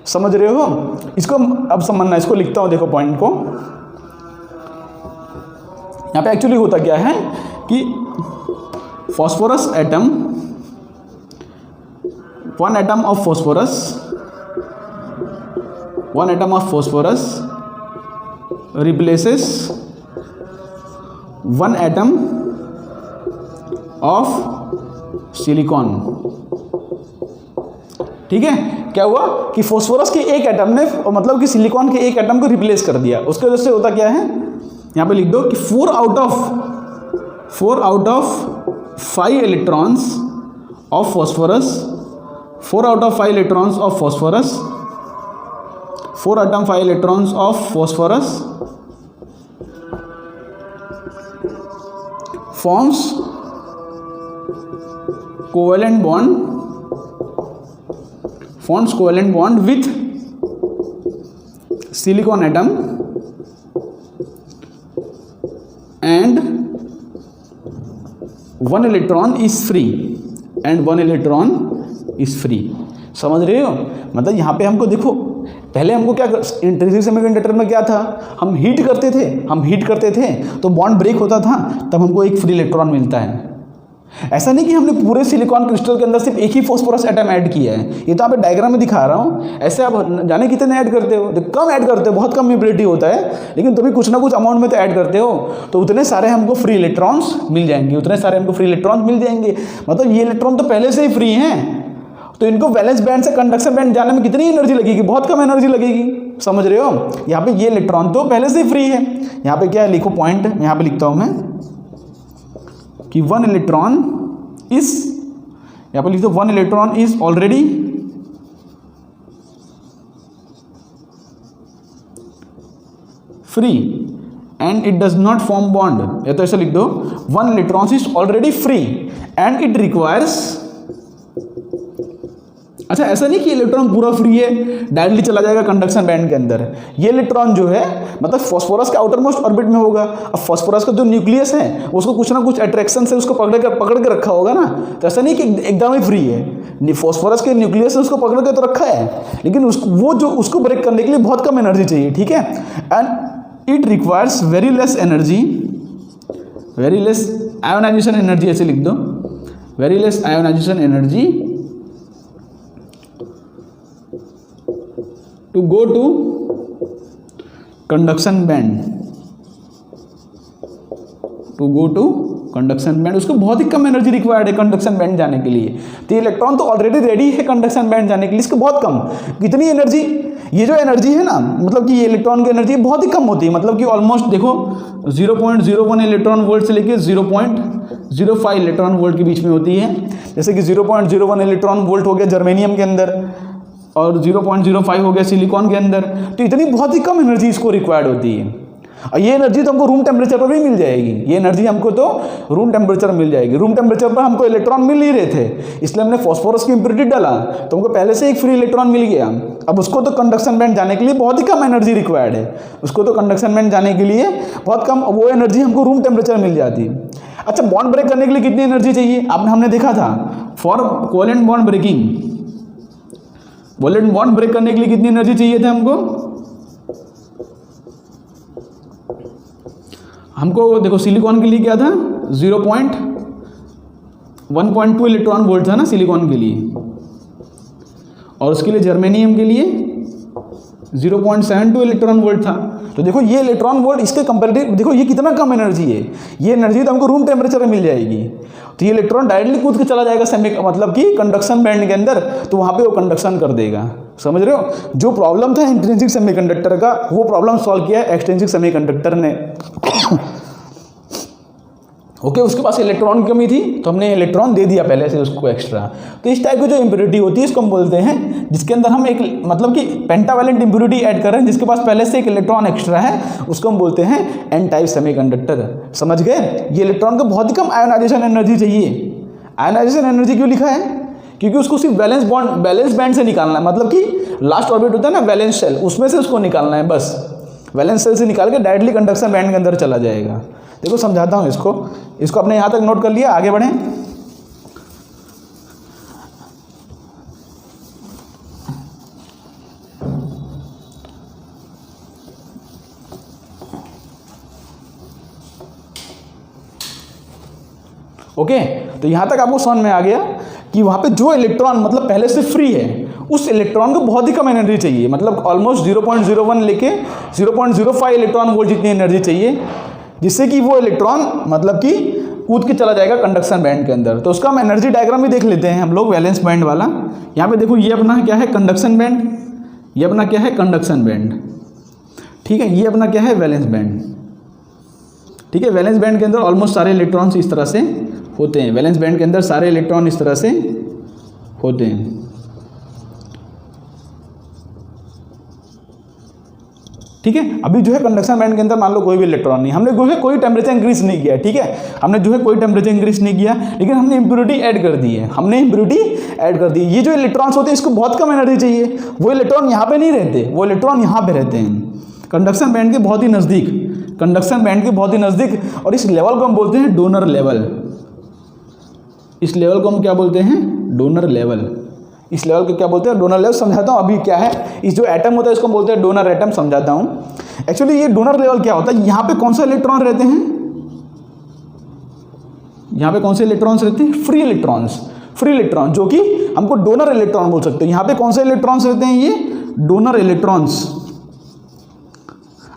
समझ रहे हो। इसको अब समझना, इसको लिखता हूँ, देखो पॉइंट को। यहाँ पे एक्चुअली होता क्या है कि phosphorus atom, one atom of phosphorus replaces one atom of silicon। ठीक है, क्या हुआ कि फास्फोरस के एक एटम ने मतलब कि सिलिकॉन के एक एटम को रिप्लेस कर दिया। उसके वजह से होता क्या है, यहां पे लिख दो कि 4 out of 5 electrons of phosphorus, 4 out of 5 electrons of phosphorus, 4 atom 5 electrons of phosphorus forms covalent bond with silicon atom and one electron is free। समझ रहे हो, मतलब यहाँ पे हमको देखो, पहले हमको क्या इंट्रिंसिक सेमीकंडक्टर में क्या था, हम हीट करते थे तो बॉन्ड ब्रेक होता था, तब हमको एक फ्री इलेक्ट्रॉन मिलता है। ऐसा नहीं कि हमने पूरे सिलिकॉन क्रिस्टल के अंदर सिर्फ एक ही फॉस्फोरस एटम ऐड किया है, ये तो आप डायग्राम में दिखा रहा हूँ। ऐसे आप जाने कितने ऐड करते हो, तो कम ऐड करते हो, बहुत कम इम्प्योरिटी होता है, लेकिन तो भी कुछ ना कुछ अमाउंट में तो ऐड करते हो, तो उतने सारे हमको फ्री इलेक्ट्रॉन्स मिल जाएंगे, मतलब ये इलेक्ट्रॉन तो पहले से ही फ्री हैं, तो इनको वैलेंस बैंड से कंडक्शन बैंड जाने में कितनी एनर्जी लगेगी, बहुत कम एनर्जी लगेगी, समझ रहे हो। यहाँ पे ये इलेक्ट्रॉन तो पहले से ही फ्री है। यहाँ पे क्या है, लिखो पॉइंट, यहाँ पे लिखता हूँ मैं कि one electron is already free and it does not form bond, या तो ऐसा लिख दो, one electron is already free and it requires. अच्छा, ऐसा नहीं कि इलेक्ट्रॉन पूरा फ्री है डायरेक्टली चला जाएगा कंडक्शन बैंड के अंदर, ये इलेक्ट्रॉन जो है मतलब फॉस्फोरस के आउटर मोस्ट ऑर्बिट में होगा। अब फॉस्फोरस का जो न्यूक्लियस है उसको कुछ ना कुछ अट्रैक्शन से उसको पकड़ के रखा होगा ना, तो ऐसा नहीं कि एकदम ही फ्री है, फॉस्फोरस के न्यूक्लियस से उसको पकड़ के तो रखा है, लेकिन उसको ब्रेक करने के लिए बहुत कम एनर्जी चाहिए, ठीक है। And it requires very less ionization energy, ऐसे लिख दो, very less ionization energy to go to conduction band, उसको बहुत ही कम एनर्जी रिक्वायर्ड है कंडक्शन बैंड जाने के लिए। तो इलेक्ट्रॉन तो ऑलरेडी रेडी है कंडक्शन बैंड जाने के लिए, इसको बहुत कम, कितनी एनर्जी, ये जो एनर्जी है ना, मतलब कि ये इलेक्ट्रॉन की एनर्जी बहुत ही कम होती है, मतलब कि ऑलमोस्ट देखो 0.01 इलेक्ट्रॉन वोल्ट से लेकर 0.05 इलेक्ट्रॉन वोल्ट के बीच में होती है। जैसे कि 0.01 इलेक्ट्रॉन वोल्ट हो गया जर्मेनियम के अंदर और 0.05 हो गया सिलिकॉन के अंदर, तो इतनी बहुत ही कम एनर्जी इसको रिक्वायर्ड होती है। और ये एनर्जी तो हमको रूम टेम्परेचर पर भी मिल जाएगी, रूम टेम्परेचर मिल जाएगी। रूम टेम्परेचर पर हमको इलेक्ट्रॉन मिल ही रहे थे, इसलिए हमने फॉस्फोरस की इम्प्योरिटी डाला तो हमको पहले से एक फ्री इलेक्ट्रॉन मिल गया। अब उसको तो कंडक्शन बैंड जाने के लिए बहुत ही कम एनर्जी रिक्वायर्ड है, वो एनर्जी हमको रूम टेम्परेचर मिल जाती। अच्छा, बॉन्ड ब्रेक करने के लिए कितनी एनर्जी चाहिए, हमने देखा था फॉर कोवेलेंट बॉन्ड ब्रेक करने के लिए कितनी एनर्जी चाहिए थे हमको देखो सिलिकॉन के लिए क्या था, 1.2 इलेक्ट्रॉन वोल्ट था ना सिलिकॉन के लिए, और उसके लिए जर्मेनियम के लिए 0.72 इलेक्ट्रॉन वोल्ट था। तो देखो ये इलेक्ट्रॉन वोल्ट इसके कंपेरेटिव देखो ये कितना कम एनर्जी है, ये एनर्जी तो हमको रूम टेम्परेचर में मिल जाएगी। तो ये इलेक्ट्रॉन डायरेक्टली कूद के चला जाएगा सेमी मतलब कि कंडक्शन बैंड के अंदर, तो वहाँ पे वो कंडक्शन कर देगा। समझ रहे हो, जो प्रॉब्लम था इंट्रिंसिक सेमीकंडक्टर का वो प्रॉब्लम सॉल्व किया एक्सट्रिंसिक सेमीकंडक्टर ने। ओके, उसके पास इलेक्ट्रॉन की कमी थी तो हमने इलेक्ट्रॉन दे दिया पहले से उसको एक्स्ट्रा। तो इस टाइप की जो इम्प्योरिटी होती है इसको हम बोलते हैं, जिसके अंदर हम एक मतलब कि पेंटावैलेंट इम्प्योरिटी ऐड कर रहे हैं जिसके पास पहले से एक इलेक्ट्रॉन एक्स्ट्रा है, उसको हम बोलते हैं एन टाइप सेमीकंडक्टर। समझ गए, ये इलेक्ट्रॉन को बहुत ही कम आयोनाइजेशन एनर्जी चाहिए। आयोनाइजेशन एनर्जी क्यों लिखा है, क्योंकि उसको सिर्फ बैलेंस बैंड से निकालना है, मतलब कि लास्ट ऑर्बिट होता है ना वैलेंस शेल, उसमें से उसको निकालना है बस। वैलेंस शेल से निकाल के डायरेक्टली कंडक्शन बैंड के अंदर चला जाएगा। देखो समझाता हूँ इसको अपने यहाँ तक नोट कर लिया, आगे बढ़ें। ओके, तो यहाँ तक आपको समझ में आ गया कि वहाँ पे जो इलेक्ट्रॉन मतलब पहले से फ्री है उस इलेक्ट्रॉन को बहुत ही कम एनर्जी चाहिए, मतलब ऑलमोस्ट 0.01 लेके 0.05 इलेक्ट्रॉन वोल्ट जितनी एनर्जी चाहिए, जिससे कि वो इलेक्ट्रॉन मतलब कि कूद के चला जाएगा कंडक्शन बैंड के अंदर। तो उसका हम एनर्जी डायग्राम भी देख लेते हैं हम लोग, वैलेंस बैंड वाला। यहाँ पे देखो ये अपना क्या है कंडक्शन बैंड, ये अपना क्या है कंडक्शन बैंड, ठीक है, ये अपना क्या है वैलेंस बैंड। ठीक है, वैलेंस बैंड के अंदर ऑलमोस्ट सारे इलेक्ट्रॉन्स इस तरह से होते हैं, वैलेंस बैंड के अंदर सारे इलेक्ट्रॉन इस तरह से होते हैं। ठीक है, अभी जो है कंडक्शन बैंड के अंदर मान लो कोई भी इलेक्ट्रॉन नहीं, हमने जो है कोई टेम्परेचर इंक्रीज नहीं किया, ठीक है, हमने जो है कोई टेम्परेचर इंक्रीज नहीं किया, लेकिन हमने इंप्योरिटी ऐड कर दी है, हमने इंप्योरिटी ऐड कर दी। ये जो इलेक्ट्रॉन्स होते हैं इसको बहुत कम एनर्जी चाहिए, वो इलेक्ट्रॉन यहाँ पे नहीं रहते, वो इलेक्ट्रॉन यहाँ पे रहते हैं कंडक्शन बैंड के बहुत ही नज़दीक, कंडक्शन बैंड के बहुत ही नज़दीक। और इस लेवल को हम बोलते हैं डोनर लेवल, इस लेवल को हम क्या बोलते हैं डोनर लेवल, इस लेवल को क्या बोलते हैं डोनर लेवल। समझाता हूँ अभी क्या है, इस जो एटम होता है इसको बोलते हैं डोनर एटम, समझाता हूँ। एक्चुअली ये डोनर लेवल क्या होता है, यहाँ पे कौन सा इलेक्ट्रॉन रहते हैं, यहाँ पे कौन से इलेक्ट्रॉन्स रहते हैं फ्री इलेक्ट्रॉन्स, फ्री इलेक्ट्रॉन जो कि हमको डोनर इलेक्ट्रॉन बोल सकते हैं। यहाँ पे कौन से इलेक्ट्रॉन्स रहते हैं, ये डोनर इलेक्ट्रॉन्स।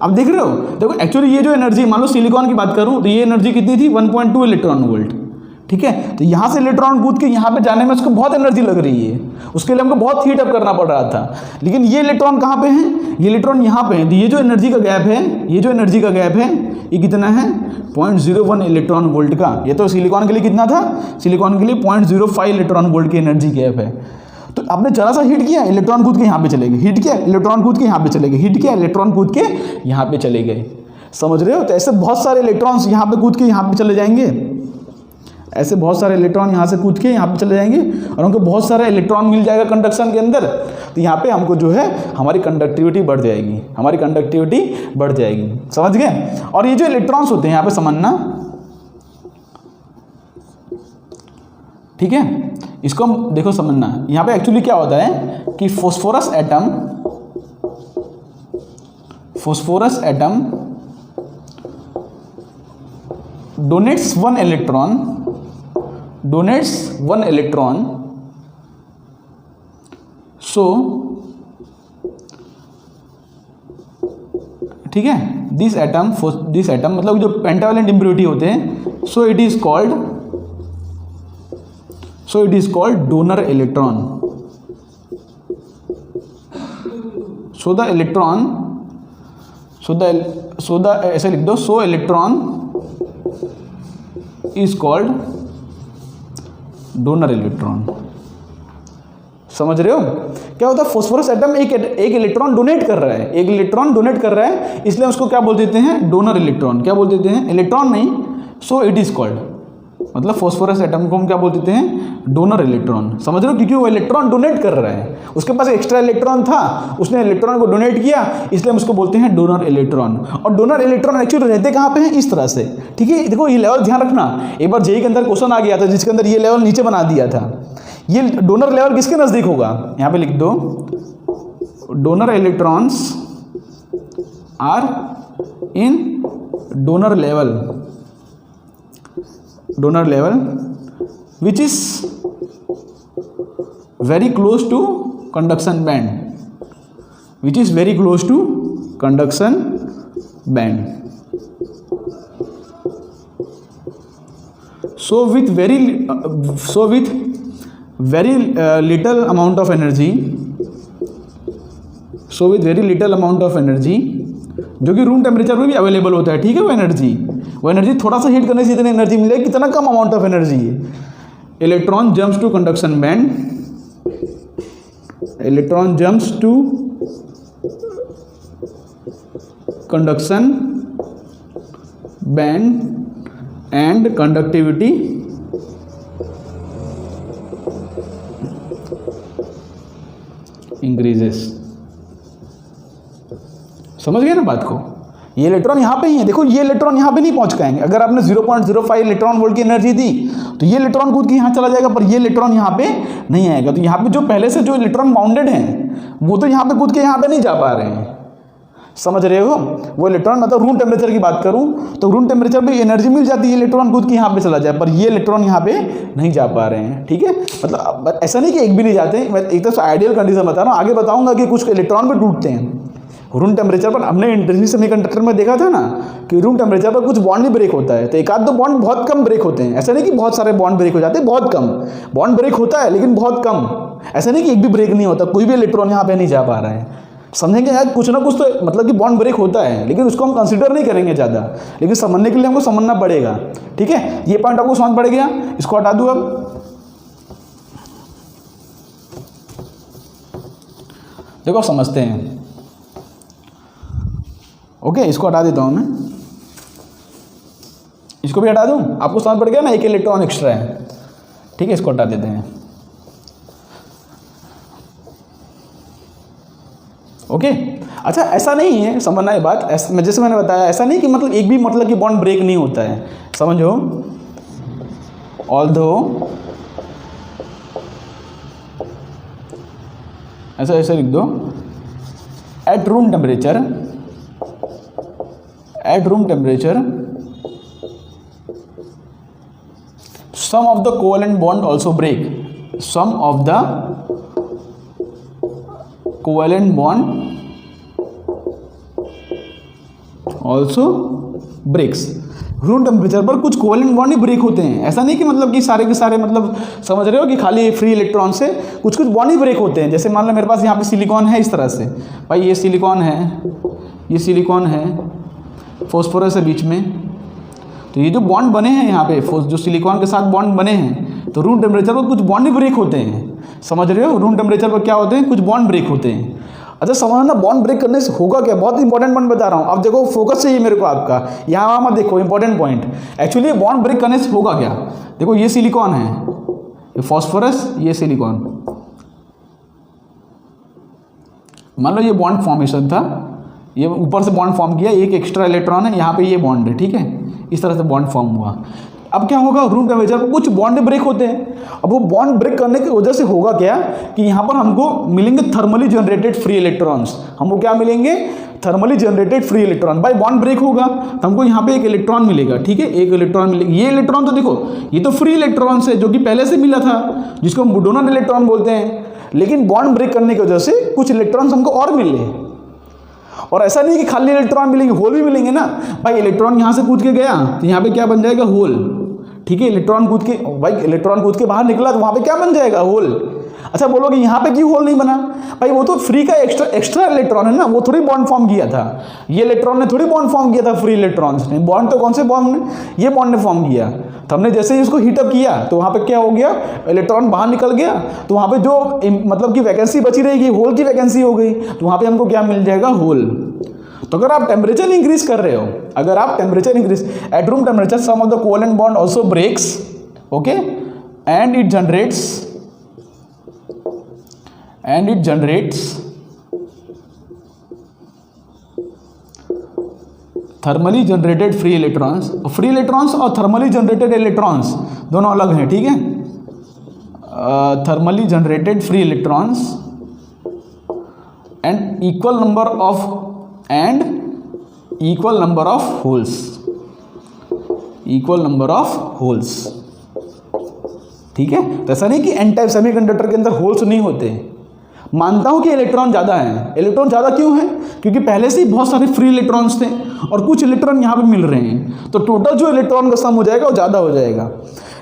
अब देख रहे हो, देखो एक्चुअली ये जो एनर्जी, मान लो सिलिकॉन की बात करूँ तो ये एनर्जी कितनी थी 1.2 इलेक्ट्रॉन वोल्ट, ठीक है। तो यहाँ से इलेक्ट्रॉन कूद के यहाँ पे जाने में उसको बहुत एनर्जी लग रही है, उसके लिए हमको बहुत हीट अप करना पड़ रहा था। लेकिन ये इलेक्ट्रॉन कहाँ पे हैं, ये इलेक्ट्रॉन यहाँ पे हैं। तो ये जो एनर्जी का गैप है, ये जो एनर्जी का गैप है ये कितना है 0.01 इलेक्ट्रॉन वोल्ट का। ये तो सिलिकॉन के लिए कितना था, सिलिकॉन के लिए 0.05 इलेक्ट्रॉन वोल्ट की एनर्जी गैप है। तो आपने जरा सा हीट किया, इलेक्ट्रॉन कूद के यहाँ पे चले गए, हीट किया, इलेक्ट्रॉन कूद के यहाँ पे चले गए, हीट किया, इलेक्ट्रॉन कूद के यहाँ पे चले गए। समझ रहे हो, तो ऐसे बहुत सारे इलेक्ट्रॉन्स यहाँ पे कूद के यहाँ पे चले जाएंगे, ऐसे बहुत सारे इलेक्ट्रॉन यहाँ से कूद के यहाँ पे चले जाएंगे और हमको बहुत सारा इलेक्ट्रॉन मिल जाएगा कंडक्शन के अंदर। तो यहाँ पे हमको जो है हमारी कंडक्टिविटी बढ़ जाएगी, हमारी कंडक्टिविटी बढ़ जाएगी। समझ गए। और ये जो इलेक्ट्रॉन्स होते हैं यहाँ पे समझना, ठीक है, इसको हम देखो समझना। यहाँ पे एक्चुअली क्या होता है कि phosphorus atom donates one electron, so ठीक है, दिस एटम मतलब जो पेंटावैलेंट इम्प्योरिटी होते हैं, so it is called donor electron. So the ऐसे लिख दो, सो electron is called donor electron. समझ रहे हो क्या होता है, फॉस्फोरस एटम एक इलेक्ट्रॉन डोनेट कर रहा है, एक इलेक्ट्रॉन डोनेट कर रहा है, इसलिए उसको क्या बोल देते हैं डोनर इलेक्ट्रॉन। क्या बोल देते हैं, इलेक्ट्रॉन नहीं, सो इट इज कॉल्ड, मतलब फॉस्फोरस एटम को हम क्या बोल देते हैं डोनर इलेक्ट्रॉन। समझ रहे हो, क्योंकि वो इलेक्ट्रॉन डोनेट कर रहा है, उसके पास एक्स्ट्रा इलेक्ट्रॉन था, उसने इलेक्ट्रॉन को डोनेट किया, इसलिए हम उसको बोलते हैं डोनर इलेक्ट्रॉन। और डोनर इलेक्ट्रॉन एक्चुअली रहते कहाँ पे हैं, इस तरह से, ठीक है। देखो ये लेवल ध्यान रखना, एक बार जेईई के अंदर क्वेश्चन आ गया था जिसके अंदर ये लेवल नीचे बना दिया था। ये डोनर लेवल किसके नजदीक होगा, यहाँ पे लिख दो, donor electrons are in donor level which is very close to conduction band, which is very close to conduction band. So with very little amount of energy, जो कि रूम टेम्परेचर में भी अवेलेबल होता है, ठीक है, वो एनर्जी थोड़ा सा हीट करने से इतनी एनर्जी मिलेगी, कितना कम अमाउंट ऑफ एनर्जी है. Electron jumps to conduction band, electron jumps to conduction band and conductivity increases. समझ गए ना बात को. ये इलेक्ट्रॉन यहाँ पे ही है, देखो ये इलेक्ट्रॉन यहाँ पे नहीं पहुँच पाएंगे. अगर आपने 0.05 इलेक्ट्रॉन वोल्ट की एनर्जी दी तो ये इलेक्ट्रॉन कूद के यहाँ चला जाएगा, पर ये इलेक्ट्रॉन यहाँ पे नहीं आएगा. तो यहाँ पे जो पहले से जो इलेक्ट्रॉन बाउंडेड हैं वो तो यहाँ पे कूद के यहाँ पे नहीं जा पा रहे हैं. समझ रहे हो. वो इलेक्ट्रॉन, मतलब रूम टेम्परेचर की बात करूं तो रूम टेम्परेचर पे एनर्जी मिल जाती है, इलेक्ट्रॉन कूद के यहाँ पे चला जाए, पर ये इलेक्ट्रॉन यहाँ पे नहीं जा पा रहे हैं. ठीक है, मतलब ऐसा नहीं कि एक भी नहीं जाते. मैं एक तो आइडियल कंडीशन बता रहा हूँ, आगे बताऊंगा कि कुछ इलेक्ट्रॉन भी टूटते हैं रूम टेम्परेचर पर. हमने इंट्रिंसिक सेमीकंडक्टर में देखा था ना कि रूम टेम्परेचर पर कुछ बॉन्ड भी ब्रेक होता है, तो एक आध दो बॉन्ड बहुत कम ब्रेक होते हैं. ऐसा नहीं कि बहुत सारे बॉन्ड ब्रेक हो जाते हैं, बहुत कम बॉन्ड ब्रेक होता है लेकिन बहुत कम. ऐसा नहीं कि एक भी ब्रेक नहीं होता, कोई भी इलेक्ट्रॉन यहाँ पे नहीं जा पा रहा है. समझेंगे यार, कुछ ना कुछ तो मतलब कि बॉन्ड ब्रेक होता है, लेकिन उसको हम कंसीडर नहीं करेंगे ज़्यादा, लेकिन समझने के लिए हमको समझना पड़ेगा. ठीक है, ये पॉइंट आपको समझ पड़ गया. इसको हटा दूँ अब. देखो समझते हैं. ओके, इसको हटा देता हूँ मैं, इसको भी हटा दूँ. आपको समझ पड़ गया ना, एक इलेक्ट्रॉन एक्स्ट्रा है. ठीक है, इसको हटा देते हैं. ओके. अच्छा, ऐसा नहीं है, समझना है बात. जैसे मैंने बताया, ऐसा नहीं कि मतलब एक भी मतलब कि बॉन्ड ब्रेक नहीं होता है. समझो, ऑल्दो ऐसा लिख दो, eight room temperature some of the covalent bond also break. Some of the covalent bond also breaks. Room temperature पर कुछ कोवेलेंट बॉन्ड ही ब्रेक होते हैं. ऐसा नहीं कि मतलब कि सारे के सारे, मतलब समझ रहे हो कि खाली फ्री इलेक्ट्रॉन से कुछ बॉन्ड ही ब्रेक होते हैं. जैसे मान लो मेरे पास यहाँ पे सिलिकॉन है इस तरह से, भाई ये सिलिकॉन है, फॉस्फोरस है बीच में, तो ये जो बॉन्ड बने हैं यहाँ पे, जो सिलिकॉन के साथ बॉन्ड बने हैं, तो रूम टेम्परेचर पर कुछ बॉन्ड ही ब्रेक होते हैं. समझ रहे हो, रूम टेम्परेचर पर क्या होते हैं, कुछ बॉन्ड ब्रेक होते हैं. अच्छा, समझना, बॉन्ड ब्रेक करने से होगा क्या, बहुत इंपॉर्टेंट पॉइंट बता रहा हूँ. अब देखो, फोकस चाहिए मेरे को आपका, यहाँ मत देखो, important point. Actually bond break करने से होगा क्या, देखो ये सिलिकॉन है, ये फॉस्फोरस, ये सिलिकॉन. मान लो ये बॉन्ड फॉर्मेशन था, ये ऊपर से बॉन्ड फॉर्म किया, एक एक्स्ट्रा इलेक्ट्रॉन है यहाँ पे, ये बॉन्ड है. ठीक है, इस तरह से बॉन्ड फॉर्म हुआ. अब क्या होगा, रूम टेम्परेचर पर कुछ बॉन्ड ब्रेक होते हैं. अब वो बॉन्ड ब्रेक करने की वजह से होगा क्या कि यहाँ पर हमको मिलेंगे थर्मली जनरेटेड फ्री इलेक्ट्रॉन्स. हमको क्या मिलेंगे, थर्मली जनरेटेड फ्री इलेक्ट्रॉन. भाई बॉन्ड ब्रेक होगा तो हमको यहाँ पे एक इलेक्ट्रॉन मिलेगा. ठीक है, एक इलेक्ट्रॉन मिलेगा. ये इलेक्ट्रॉन तो देखो, ये तो फ्री इलेक्ट्रॉन्स है जो कि पहले से मिला था, जिसको हम डोनर इलेक्ट्रॉन बोलते हैं. लेकिन बॉन्ड ब्रेक करने की वजह से कुछ इलेक्ट्रॉन्स हमको और मिले. और ऐसा नहीं कि खाली इलेक्ट्रॉन मिलेंगे, होल भी मिलेंगे ना. भाई इलेक्ट्रॉन यहाँ से कूद के गया तो यहाँ पे क्या बन जाएगा, होल. ठीक है, इलेक्ट्रॉन कूद के बाहर निकला तो वहाँ पे क्या बन जाएगा, होल. अच्छा, बोलोगे यहाँ पे क्यों होल नहीं बना, भाई वो तो फ्री का एक्स्ट्रा इलेक्ट्रॉन है ना, वो थोड़ी बॉन्ड फॉर्म किया था. ये इलेक्ट्रॉन ने थोड़ी बॉन्ड फॉर्म किया था, फ्री इलेक्ट्रॉन्स ने. बॉन्ड तो कौन से बॉन्ड ने, ये बॉन्ड ने फॉर्म किया. तो हमने जैसे ही इसको हीटअप किया तो वहाँ पे क्या हो गया, इलेक्ट्रॉन बाहर निकल गया, तो वहाँ पे जो मतलब कि वैकेंसी बची रहेगी, होल की वैकेंसी हो गई, तो वहाँ पे हमको क्या मिल जाएगा, होल. तो अगर आप टेम्परेचर इंक्रीज कर रहे हो, at room temperature some of the covalent bond also breaks. Okay, and it generates thermally generated free electrons. Free electrons और थर्मली जनरेटेड इलेक्ट्रॉन्स दोनों अलग हैं. ठीक है, thermally generated free electrons and equal number of holes. ठीक है, तो ऐसा नहीं कि एन टाइप सेमीकंडक्टर के अंदर होल्स नहीं होते. मानता हूं कि इलेक्ट्रॉन ज़्यादा है। इलेक्ट्रॉन ज़्यादा क्यों है? क्योंकि पहले से ही बहुत सारे फ्री इलेक्ट्रॉन्स थे और कुछ इलेक्ट्रॉन यहाँ पे मिल रहे हैं, तो टोटल जो इलेक्ट्रॉन का सम हो जाएगा वो ज़्यादा हो जाएगा।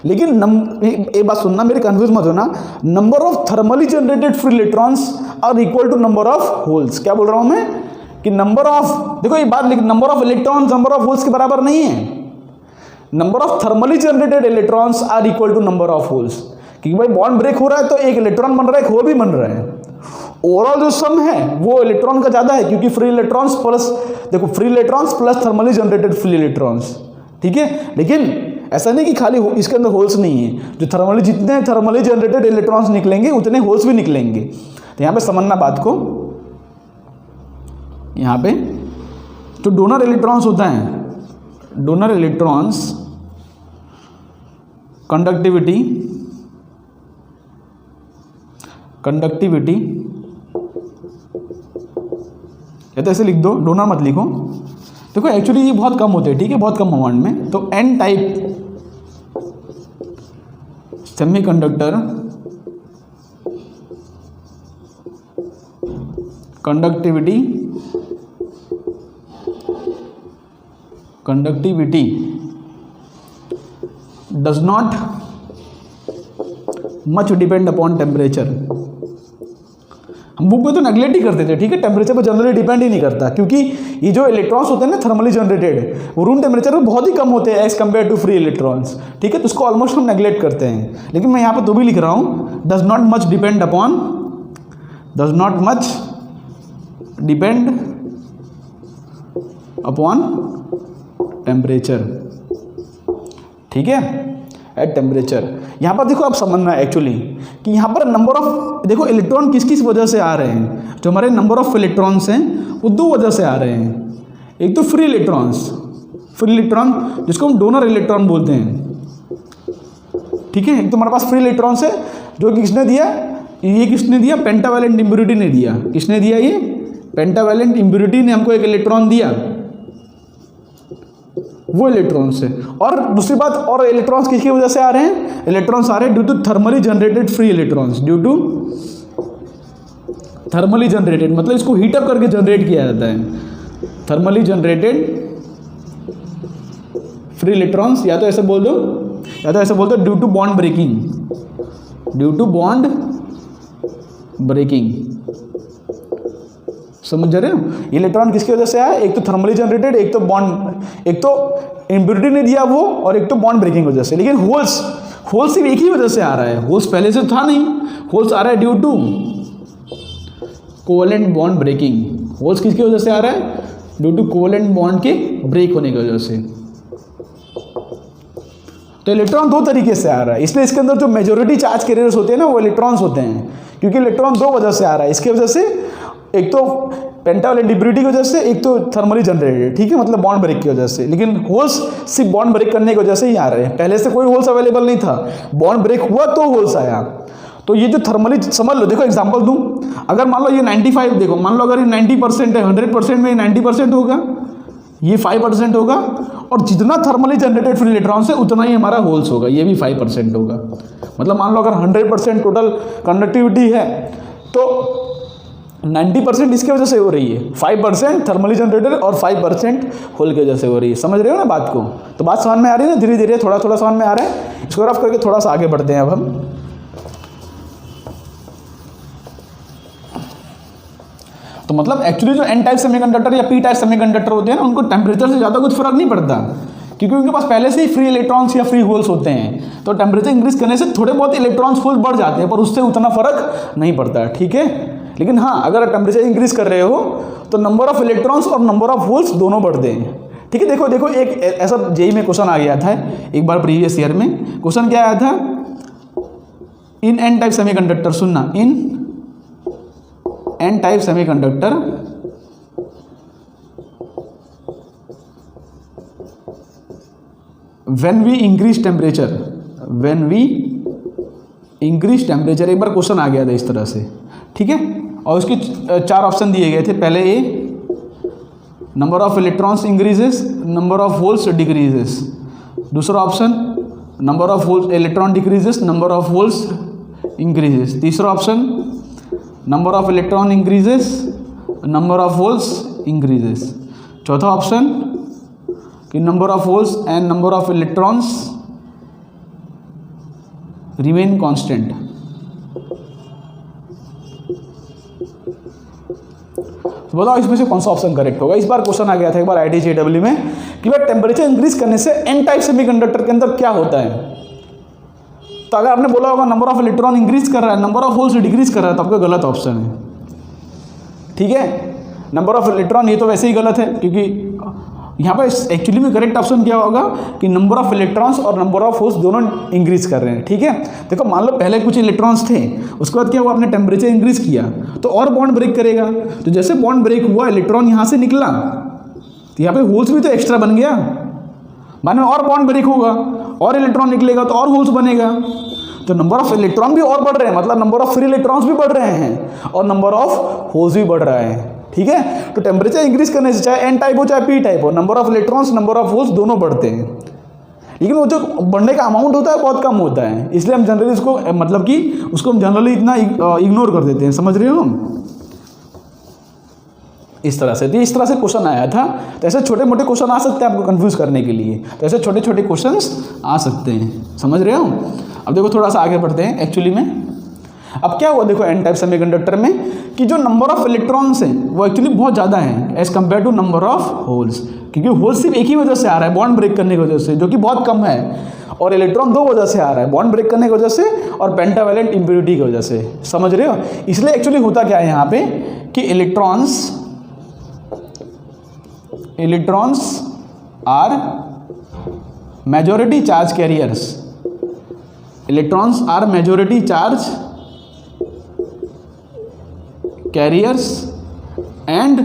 लेकिन एक बात सुनना, मेरे कंफ्यूज मत होना, number of thermally generated free electrons are equal to number of holes. क्या बोल रहा हूँ मैं कि नंबर ऑफ, देखो ये बात, लेकिन number of electrons number of holes के बराबर नहीं है। Number of thermally generated electrons are equal to number of holes, क्योंकि भाई बॉन्ड ब्रेक हो रहा है तो एक इलेक्ट्रॉन बन रहा है, एक होल भी बन रहा है। ओवरऑल जो सम है वो इलेक्ट्रॉन का ज्यादा है, क्योंकि फ्री इलेक्ट्रॉन्स प्लस, देखो free electrons plus thermally generated free electrons, ठीक है। लेकिन ऐसा नहीं कि खाली इसके अंदर होल्स नहीं है, जो थर्मली, जितने थर्मली जनरेटेड इलेक्ट्रॉन्स निकलेंगे उतने होल्स भी निकलेंगे। तो यहाँ पे समझना बात को, यहाँ पे जो डोनर इलेक्ट्रॉन्स होता है, डोनर इलेक्ट्रॉन्स कंडक्टिविटी या तो ऐसे लिख दो, डोनर मत लिखो। देखो एक्चुअली ये बहुत कम होते हैं, ठीक है, बहुत कम अमाउंट में। तो n type semiconductor conductivity does not much depend upon temperature. हम बुक में तो नेगलेक्ट ही करते थे, ठीक है, टेम्परेचर पर जनरली डिपेंड ही नहीं करता, क्योंकि ये जो इलेक्ट्रॉन्स होते हैं ना थर्मली जनरेटेड, वो रूम टेम्परेचर पर बहुत ही कम होते हैं as compare to free electrons, ठीक है। तो उसको ऑलमोस्ट हम नेगलेक्ट करते हैं। लेकिन मैं यहाँ पर तो भी लिख रहा हूँ, does not much depend upon temperature, ठीक है, एट टेम्परेचर। यहाँ पर देखो आप समझना है एक्चुअली कि यहाँ पर नंबर ऑफ, देखो इलेक्ट्रॉन किस किस वजह से आ रहे हैं। जो हमारे नंबर ऑफ इलेक्ट्रॉन्स हैं वो दो वजह से आ रहे हैं। एक तो फ्री इलेक्ट्रॉन जिसको हम डोनर इलेक्ट्रॉन बोलते हैं, ठीक है। एक तो हमारे पास फ्री इलेक्ट्रॉन्स है जो किसने दिया, ये किसने दिया, पेंटावैलेंट इम्प्योरिटी ने दिया। किसने दिया? ये पेंटावैलेंट इम्प्योरिटी ने हमको एक इलेक्ट्रॉन दिया, वो इलेक्ट्रॉन्स है। और दूसरी बात, और इलेक्ट्रॉन्स किसकी वजह से आ रहे हैं? इलेक्ट्रॉन्स आ रहे हैं due to thermally generated free electrons, due to thermally generated, मतलब इसको हीटअप करके जनरेट किया जाता है। थर्मली जनरेटेड फ्री इलेक्ट्रॉन्स, या तो ऐसे बोल दो ड्यू टू बॉन्ड ब्रेकिंग, समझ रहे हो? इलेक्ट्रॉन किसकी वजह से आया? एक तो थर्मली जनरेटेड, एक तो इम्प्योरिटी ने दिया वो, और एक तो बॉन्ड ब्रेकिंग वजह से। लेकिन होल्स सिर्फ एक ही वजह से आ रहा है, होल्स पहले से था नहीं, होल्स आ रहा है due to covalent bond breaking. Holes किसकी वजह से आ रहा है? ड्यू टू कोवेलेंट बॉन्ड के ब्रेक होने की वजह से। तो इलेक्ट्रॉन दो तरीके से आ रहा है, इसलिए इसके अंदर जो मेजोरिटी चार्ज कैरियर्स होते हैं ना वो इलेक्ट्रॉन्स होते हैं, क्योंकि इलेक्ट्रॉन दो वजह से आ रहा है। इसकी वजह से एक तो पेंटावैलेंट इम्प्योरिटी की वजह से, एक तो थर्मली जनरेटेड, ठीक है, मतलब बॉन्ड ब्रेक की वजह से। लेकिन होल्स सिर्फ बॉन्ड ब्रेक करने की वजह से ही आ रहे हैं, पहले से कोई होल्स अवेलेबल नहीं था, बॉन्ड ब्रेक हुआ तो होल्स आया। तो ये जो थर्मली, समझ लो, देखो एग्जांपल दूं, अगर मान लो ये 95, देखो मान लो अगर ये 90% है, 100% में 90% होगा, ये 5% होगा, और जितना थर्मली जनरेटेड फ्री इलेक्ट्रॉन्स है उतना ही हमारा होल्स होगा, ये भी 5% होगा। मतलब मान लो अगर 100% टोटल कंडक्टिविटी है तो 90% इसके वजह से हो रही है, 5% थर्मली जनरेटेड और 5% होल की वजह से हो रही है। समझ रहे हो ना बात को? तो बात समझ में आ रही है ना, धीरे धीरे थोड़ा थोड़ा समझ में आ रहा है। इसको रफ करके थोड़ा सा आगे बढ़ते हैं अब हम। तो मतलब एक्चुअली जो एन टाइप सेमीकंडक्टर या पी टाइप सेमीकंडक्टर होते हैं ना, उनको टेम्परेचर से ज़्यादा कुछ फर्क नहीं पड़ता, क्योंकि उनके पास पहले से ही फ्री इलेक्ट्रॉन्स या फ्री होल्स होते हैं। तो टेम्परेचर इंक्रीज करने से थोड़े बहुत इलेक्ट्रॉन्स होल्स बढ़ जाते हैं, पर उससे उतना फर्क नहीं पड़ता, ठीक है। लेकिन हाँ, अगर टेम्परेचर इंक्रीज कर रहे हो तो नंबर ऑफ इलेक्ट्रॉन्स और नंबर ऑफ होल्स दोनों बढ़ते हैं, ठीक है। देखो एक ऐसा जेई में क्वेश्चन आ गया था एक बार प्रीवियस ईयर में। क्वेश्चन क्या आया था? इन एन टाइप सेमीकंडक्टर, सुनना, in an type semiconductor when we increase temperature, एक बार क्वेश्चन आ गया था इस तरह से, ठीक है। और उसके 4 ऑप्शन दिए गए थे। पहले A, number of electrons increases, number of holes decreases. दूसरा option, number of holes electron decreases, number of holes increases. तीसरा option, number of electron increases, number of holes increases. चौथा ऑप्शन कि number of holes and number of electrons remain constant. तो बताओ इसमें से कौन सा ऑप्शन करेक्ट होगा। इस बार क्वेश्चन आ गया था एक बार IIT-JEE में कि भाई टेम्परेचर इंक्रीज करने से एन टाइप सेमीकंडक्टर के अंदर क्या होता है। तो अगर आपने बोला होगा नंबर ऑफ इलेक्ट्रॉन इंक्रीज कर रहा है, नंबर ऑफ होल्स डिक्रीज कर रहा है, तो आपका गलत ऑप्शन है। ठीक है, नंबर ऑफ इलेक्ट्रॉन ये तो वैसे ही गलत है, क्योंकि यहाँ पर एक्चुअली में करेक्ट ऑप्शन क्या होगा कि नंबर ऑफ इलेक्ट्रॉन्स और नंबर ऑफ होल्स दोनों इंक्रीज कर रहे हैं। ठीक है, देखो मान लो पहले कुछ इलेक्ट्रॉन्स थे, उसके बाद क्या हुआ, आपने टेम्परेचर इंक्रीज किया तो और बॉन्ड ब्रेक करेगा। तो जैसे बॉन्ड ब्रेक हुआ, इलेक्ट्रॉन यहाँ से निकला तो यहाँ पे होल्स भी तो एक्स्ट्रा बन गया, बाद में और बॉन्ड ब्रेक होगा और इलेक्ट्रॉन निकलेगा तो और होल्स बनेगा। तो नंबर ऑफ इलेक्ट्रॉन भी और बढ़ रहे हैं, मतलब नंबर ऑफ फ्री इलेक्ट्रॉन्स भी बढ़ रहे हैं और नंबर ऑफ होल्स भी बढ़ रहा है। ठीक है, तो टेम्परेचर इंक्रीज करने से चाहे एन टाइप हो चाहे पी टाइप हो, number of electrons number of holes दोनों बढ़ते हैं, लेकिन वो जो बढ़ने का अमाउंट होता है बहुत कम होता है। इसलिए हम जनरली इसको मतलब कि उसको हम जनरली इतना इग्नोर कर देते हैं। समझ रहे हो हम इस तरह से। तो इस तरह से क्वेश्चन आया था। तो ऐसे छोटे मोटे क्वेश्चन आ सकते हैं आपको कंफ्यूज करने के लिए। तो ऐसे छोटे छोटे क्वेश्चंस आ सकते हैं। समझ रहे हो। अब देखो थोड़ा सा आगे बढ़ते हैं एक्चुअली में। अब क्या हुआ देखो एन टाइप सेमीकंडक्टर में कि जो नंबर ऑफ इलेक्ट्रॉन्स हैं वो एक्चुअली बहुत ज़्यादा है as compare to number of holes, क्योंकि होल्स सिर्फ एक ही वजह से आ रहा है, बॉन्ड ब्रेक करने की वजह से, जो कि बहुत कम है, और इलेक्ट्रॉन दो वजह से आ रहा है, बॉन्ड ब्रेक करने की वजह से और पेंटावैलेंट इम्प्योरिटी की वजह से। समझ रहे हो। इसलिए एक्चुअली होता क्या है यहाँ पे कि electrons are majority charge carriers, electrons are majority charge carriers and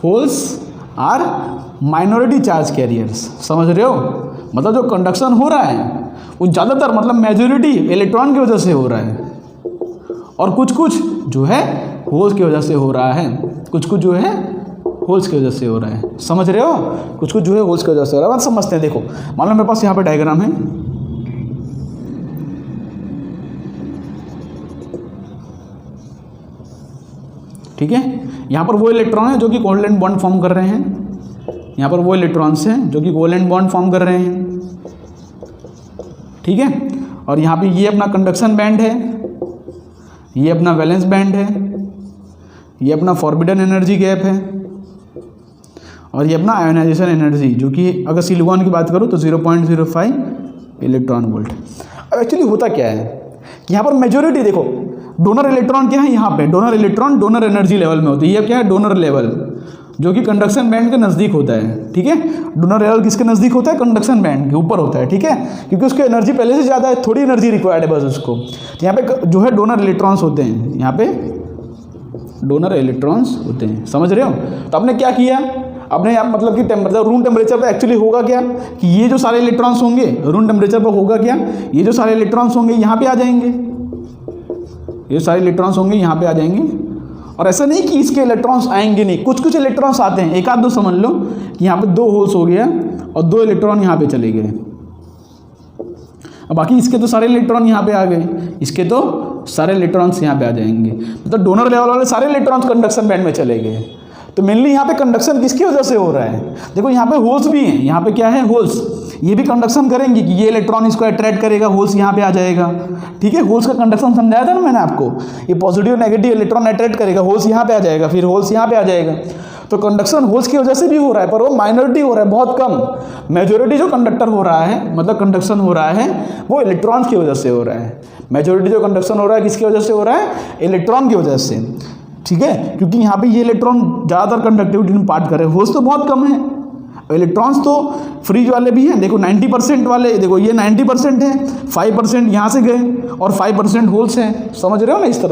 holes are minority charge carriers. समझ रहे हो। मतलब जो कंडक्शन हो रहा है वो ज़्यादातर मतलब मेजॉरिटी इलेक्ट्रॉन की वजह से हो रहा है और कुछ कुछ जो है होल्स की वजह से हो रहा है, कुछ कुछ जो है होल्स की वजह से हो रहा है। समझ रहे हो। कुछ कुछ जो है होल्स की वजह से हो रहा है। बात समझते हैं। देखो मान लो मेरे पास यहाँ पे डायग्राम है, ठीक है। यहाँ पर वो इलेक्ट्रॉन है जो कि कोवैलेंट बॉन्ड फॉर्म कर रहे हैं, यहाँ पर वो इलेक्ट्रॉन्स हैं जो कि कोवैलेंट बॉन्ड फॉर्म कर रहे हैं, ठीक है। और यहाँ पे ये अपना कंडक्शन बैंड है, ये अपना वैलेंस बैंड है, ये अपना फॉरबिडन एनर्जी गैप है और ये अपना आयोनाइजेशन एनर्जी, जो कि अगर सिलिकॉन की बात करूँ तो 0.05 इलेक्ट्रॉन वोल्ट। अब एक्चुअली होता क्या है कि यहाँ पर मेजॉरिटी देखो डोनर इलेक्ट्रॉन क्या है, यहाँ पे donor electron donor energy level में होती है। ये क्या है, डोनर लेवल, जो कि कंडक्शन बैंड के नज़दीक होता है, ठीक है। डोनर लेवल किसके नज़दीक होता है, कंडक्शन बैंड के ऊपर होता है, ठीक है, क्योंकि उसकी एनर्जी पहले से ज़्यादा है, थोड़ी एनर्जी रिक्वायर्ड है बस उसको। तो यहाँ पे जो है डोनर इलेक्ट्रॉन्स होते हैं, यहाँ पे डोनर इलेक्ट्रॉन्स होते हैं। समझ रहे हो। तो आपने क्या किया, आपने यहाँ मतलब कि टेम्परेचर रूम टेम्परेचर पर एक्चुअली होगा क्या कि ये जो सारे इलेक्ट्रॉन्स होंगे रूम टेम्परेचर पर होगा क्या, ये जो सारे इलेक्ट्रॉन्स होंगे यहाँ पे आ जाएंगे, ये सारे इलेक्ट्रॉन्स होंगे यहाँ पे आ जाएंगे। और ऐसा नहीं कि इसके इलेक्ट्रॉन्स आएंगे नहीं, कुछ कुछ इलेक्ट्रॉन्स आते हैं, एक आध दो समझ लो कि यहाँ पे 2 होल्स हो गया और 2 इलेक्ट्रॉन यहाँ पे चले गए। अब बाकी इसके तो सारे इलेक्ट्रॉन यहाँ पे आ गए, इसके तो सारे इलेक्ट्रॉन्स यहाँ पे आ जाएंगे। मतलब डोनर लेवल वाले सारे इलेक्ट्रॉन्स कंडक्शन बैंड में चले गए। तो मेनली यहाँ पे कंडक्शन किसकी वजह से हो रहा है, देखो यहाँ पे होल्स भी हैं, यहाँ पे क्या है होल्स, ये भी कंडक्शन करेंगे कि ये इलेक्ट्रॉन इसको अट्रैक्ट करेगा, होल्स यहाँ पे आ जाएगा, ठीक है। होल्स का कंडक्शन समझाया था ना मैंने आपको, ये पॉजिटिव नेगेटिव इलेक्ट्रॉन अट्रैक्ट करेगा, होल्स यहाँ पे आ जाएगा, फिर होल्स यहाँ पे आ जाएगा। तो कंडक्शन होल्स की वजह से भी हो रहा है, पर वो माइनॉरिटी हो रहा है, बहुत कम। मेजॉरिटी जो कंडक्टर हो रहा है, मतलब कंडक्शन हो रहा है, वो इलेक्ट्रॉन्स की वजह से हो रहा है। मेजॉरिटी जो कंडक्शन हो रहा है किसकी वजह से हो रहा है, इलेक्ट्रॉन की वजह से, ठीक है। क्योंकि यहाँ पे ये इलेक्ट्रॉन ज़्यादातर कंडक्टिविटी में पार्ट कर रहे हैं, होल्स तो बहुत कम है, इलेक्ट्रॉन्स तो फ्रीज वाले भी हैं। देखो 90% वाले, देखो ये 90% है, 5% यहाँ से गए और 5% होल्स हैं। समझ रहे हो ना। इस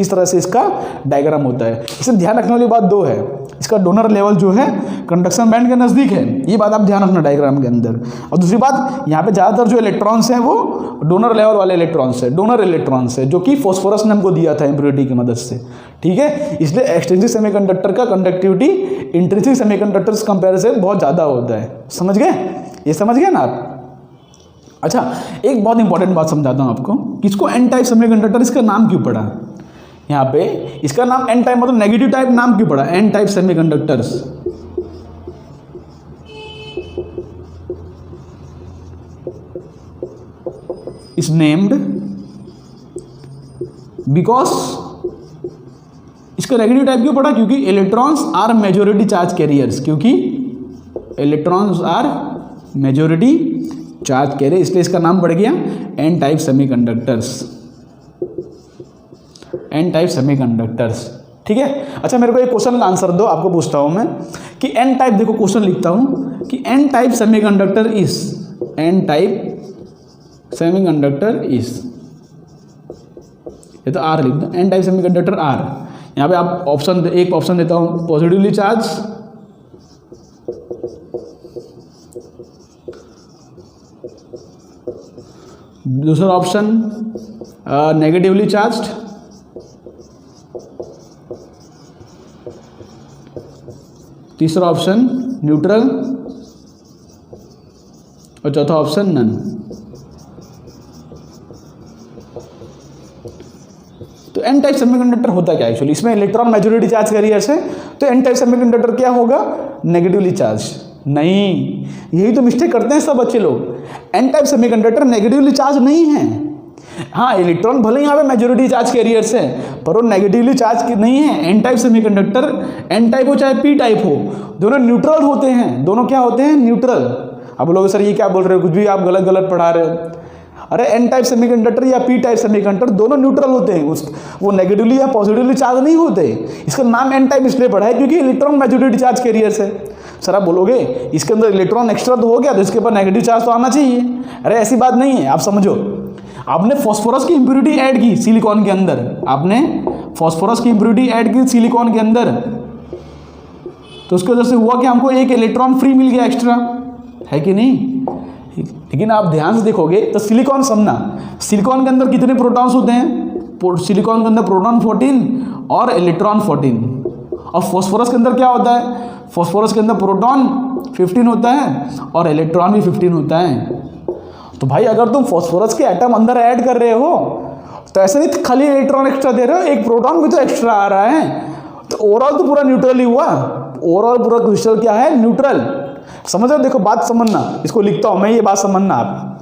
तरह से इसका डायग्राम होता है। इसे ध्यान रखने वाली बात 2 है, इसका डोनर लेवल जो है कंडक्शन बैंड के नज़दीक है, ये बात आप ध्यान रखना डायग्राम के अंदर। और दूसरी बात, यहाँ पे ज़्यादातर जो इलेक्ट्रॉन्स हैं वो डोनर लेवल वाले इलेक्ट्रॉन्स है, डोनर इलेक्ट्रॉन्स है, जो कि फॉस्फोरस ने हमको दिया था इम्प्योरिटी की मदद से, ठीक है। इसलिए एक्सट्रिंसिक सेमीकंडक्टर का कंडक्टिविटी इंट्रिंसिक सेमीकंडक्टर्स कंपैरिजन बहुत ज़्यादा होता है। समझ गए, ये समझ गए ना आप। अच्छा, एक बहुत इंपॉर्टेंट बात समझाता हूँ आपको, किसको एन टाइप सेमीकंडक्टर, इसका नाम क्यों पड़ा। यहाँ पे इसका नाम एन टाइप मतलब नेगेटिव टाइप नाम क्यों पड़ा, N type semiconductors. Is named because, इसका नेगेटिव टाइप क्यों पड़ा, क्योंकि electrons are majority charge carriers, क्योंकि electrons are majority charge carrier, इसलिए इसका नाम पड़ गया N type semiconductors, N type semiconductors. ठीक है। अच्छा मेरे को एक क्वेश्चन का आंसर दो, आपको पूछता हूं मैं कि एन टाइप, देखो क्वेश्चन लिखता हूं कि n type semiconductor is, n type semiconductor is, ये तो आर लिख दो, एन टाइप सेमीकंडक्टर आर। यहाँ पे आप ऑप्शन, एक ऑप्शन देता हूँ पॉजिटिवली चार्ज, दूसरा ऑप्शन नेगेटिवली चार्ज्ड, तीसरा ऑप्शन न्यूट्रल और चौथा ऑप्शन नन। तो एन टाइप सेमीकंडक्टर होता क्या एक्चुअली, इसमें इलेक्ट्रॉन मेजोरिटी चार्ज कैरियर्स है, तो एन टाइप सेमीकंडक्टर क्या होगा, नेगेटिवली चार्ज। नहीं, यही तो मिस्टेक करते हैं सब बच्चे लोग। N type semiconductor negatively charge नहीं है। हाँ, इलेक्ट्रॉन भले यहाँ पे मेजोरिटी चार्ज कैरियर्स है, पर वो नेगेटिवली चार्ज नहीं है। N type semiconductor, N type हो चाहे पी टाइप हो, दोनों न्यूट्रल होते हैं। दोनों क्या होते हैं, न्यूट्रल। अब बोलोगे सर ये क्या बोल रहे हो, कुछ भी आप गलत गलत पढ़ा रहे हो। अरे एन टाइप सेमीकंडक्टर या पी टाइप सेमीकंडक्टर दोनों न्यूट्रल होते हैं, वो नेगेटिवली या पॉजिटिवली चार्ज नहीं होते। इसका नाम एन टाइप इसलिए पड़ा है क्योंकि इलेक्ट्रॉन मेजोरिटी चार्ज कैरियर्स है। सर आप बोलोगे इसके अंदर इलेक्ट्रॉन एक्स्ट्रा तो हो गया, तो इसके ऊपर नेगेटिव चार्ज तो आना चाहिए। अरे ऐसी बात नहीं है, आप समझो। आपने फॉस्फोरस की इंप्योरिटी ऐड की सिलिकॉन के अंदर, आपने फॉस्फोरस की इंप्योरिटी ऐड की सिलिकॉन के अंदर, तो उसकी वजह से हुआ कि हमको एक इलेक्ट्रॉन फ्री मिल गया एक्स्ट्रा, है कि नहीं। लेकिन आप ध्यान से देखोगे तो सिलिकॉन समझना, सिलिकॉन के अंदर कितने प्रोटॉन्स होते हैं, सिलिकॉन के अंदर प्रोटॉन 14 और इलेक्ट्रॉन 14। और फॉस्फोरस के अंदर क्या होता है, फॉस्फोरस के अंदर प्रोटॉन 15 होता है और इलेक्ट्रॉन भी 15 होता है। तो भाई अगर तुम फॉस्फोरस के एटम अंदर ऐड कर रहे हो तो ऐसे नहीं खाली इलेक्ट्रॉन एक्स्ट्रा दे रहे हो, एक प्रोटॉन भी तो एक्स्ट्रा आ रहा है। तो ओवरऑल तो पूरा न्यूट्रल ही हुआ, ओवरऑल पूरा क्रिस्टल क्या है, न्यूट्रल। समझ रहे, देखो बात समझना, इसको लिखता हूं मैं, ये बात समझना आप,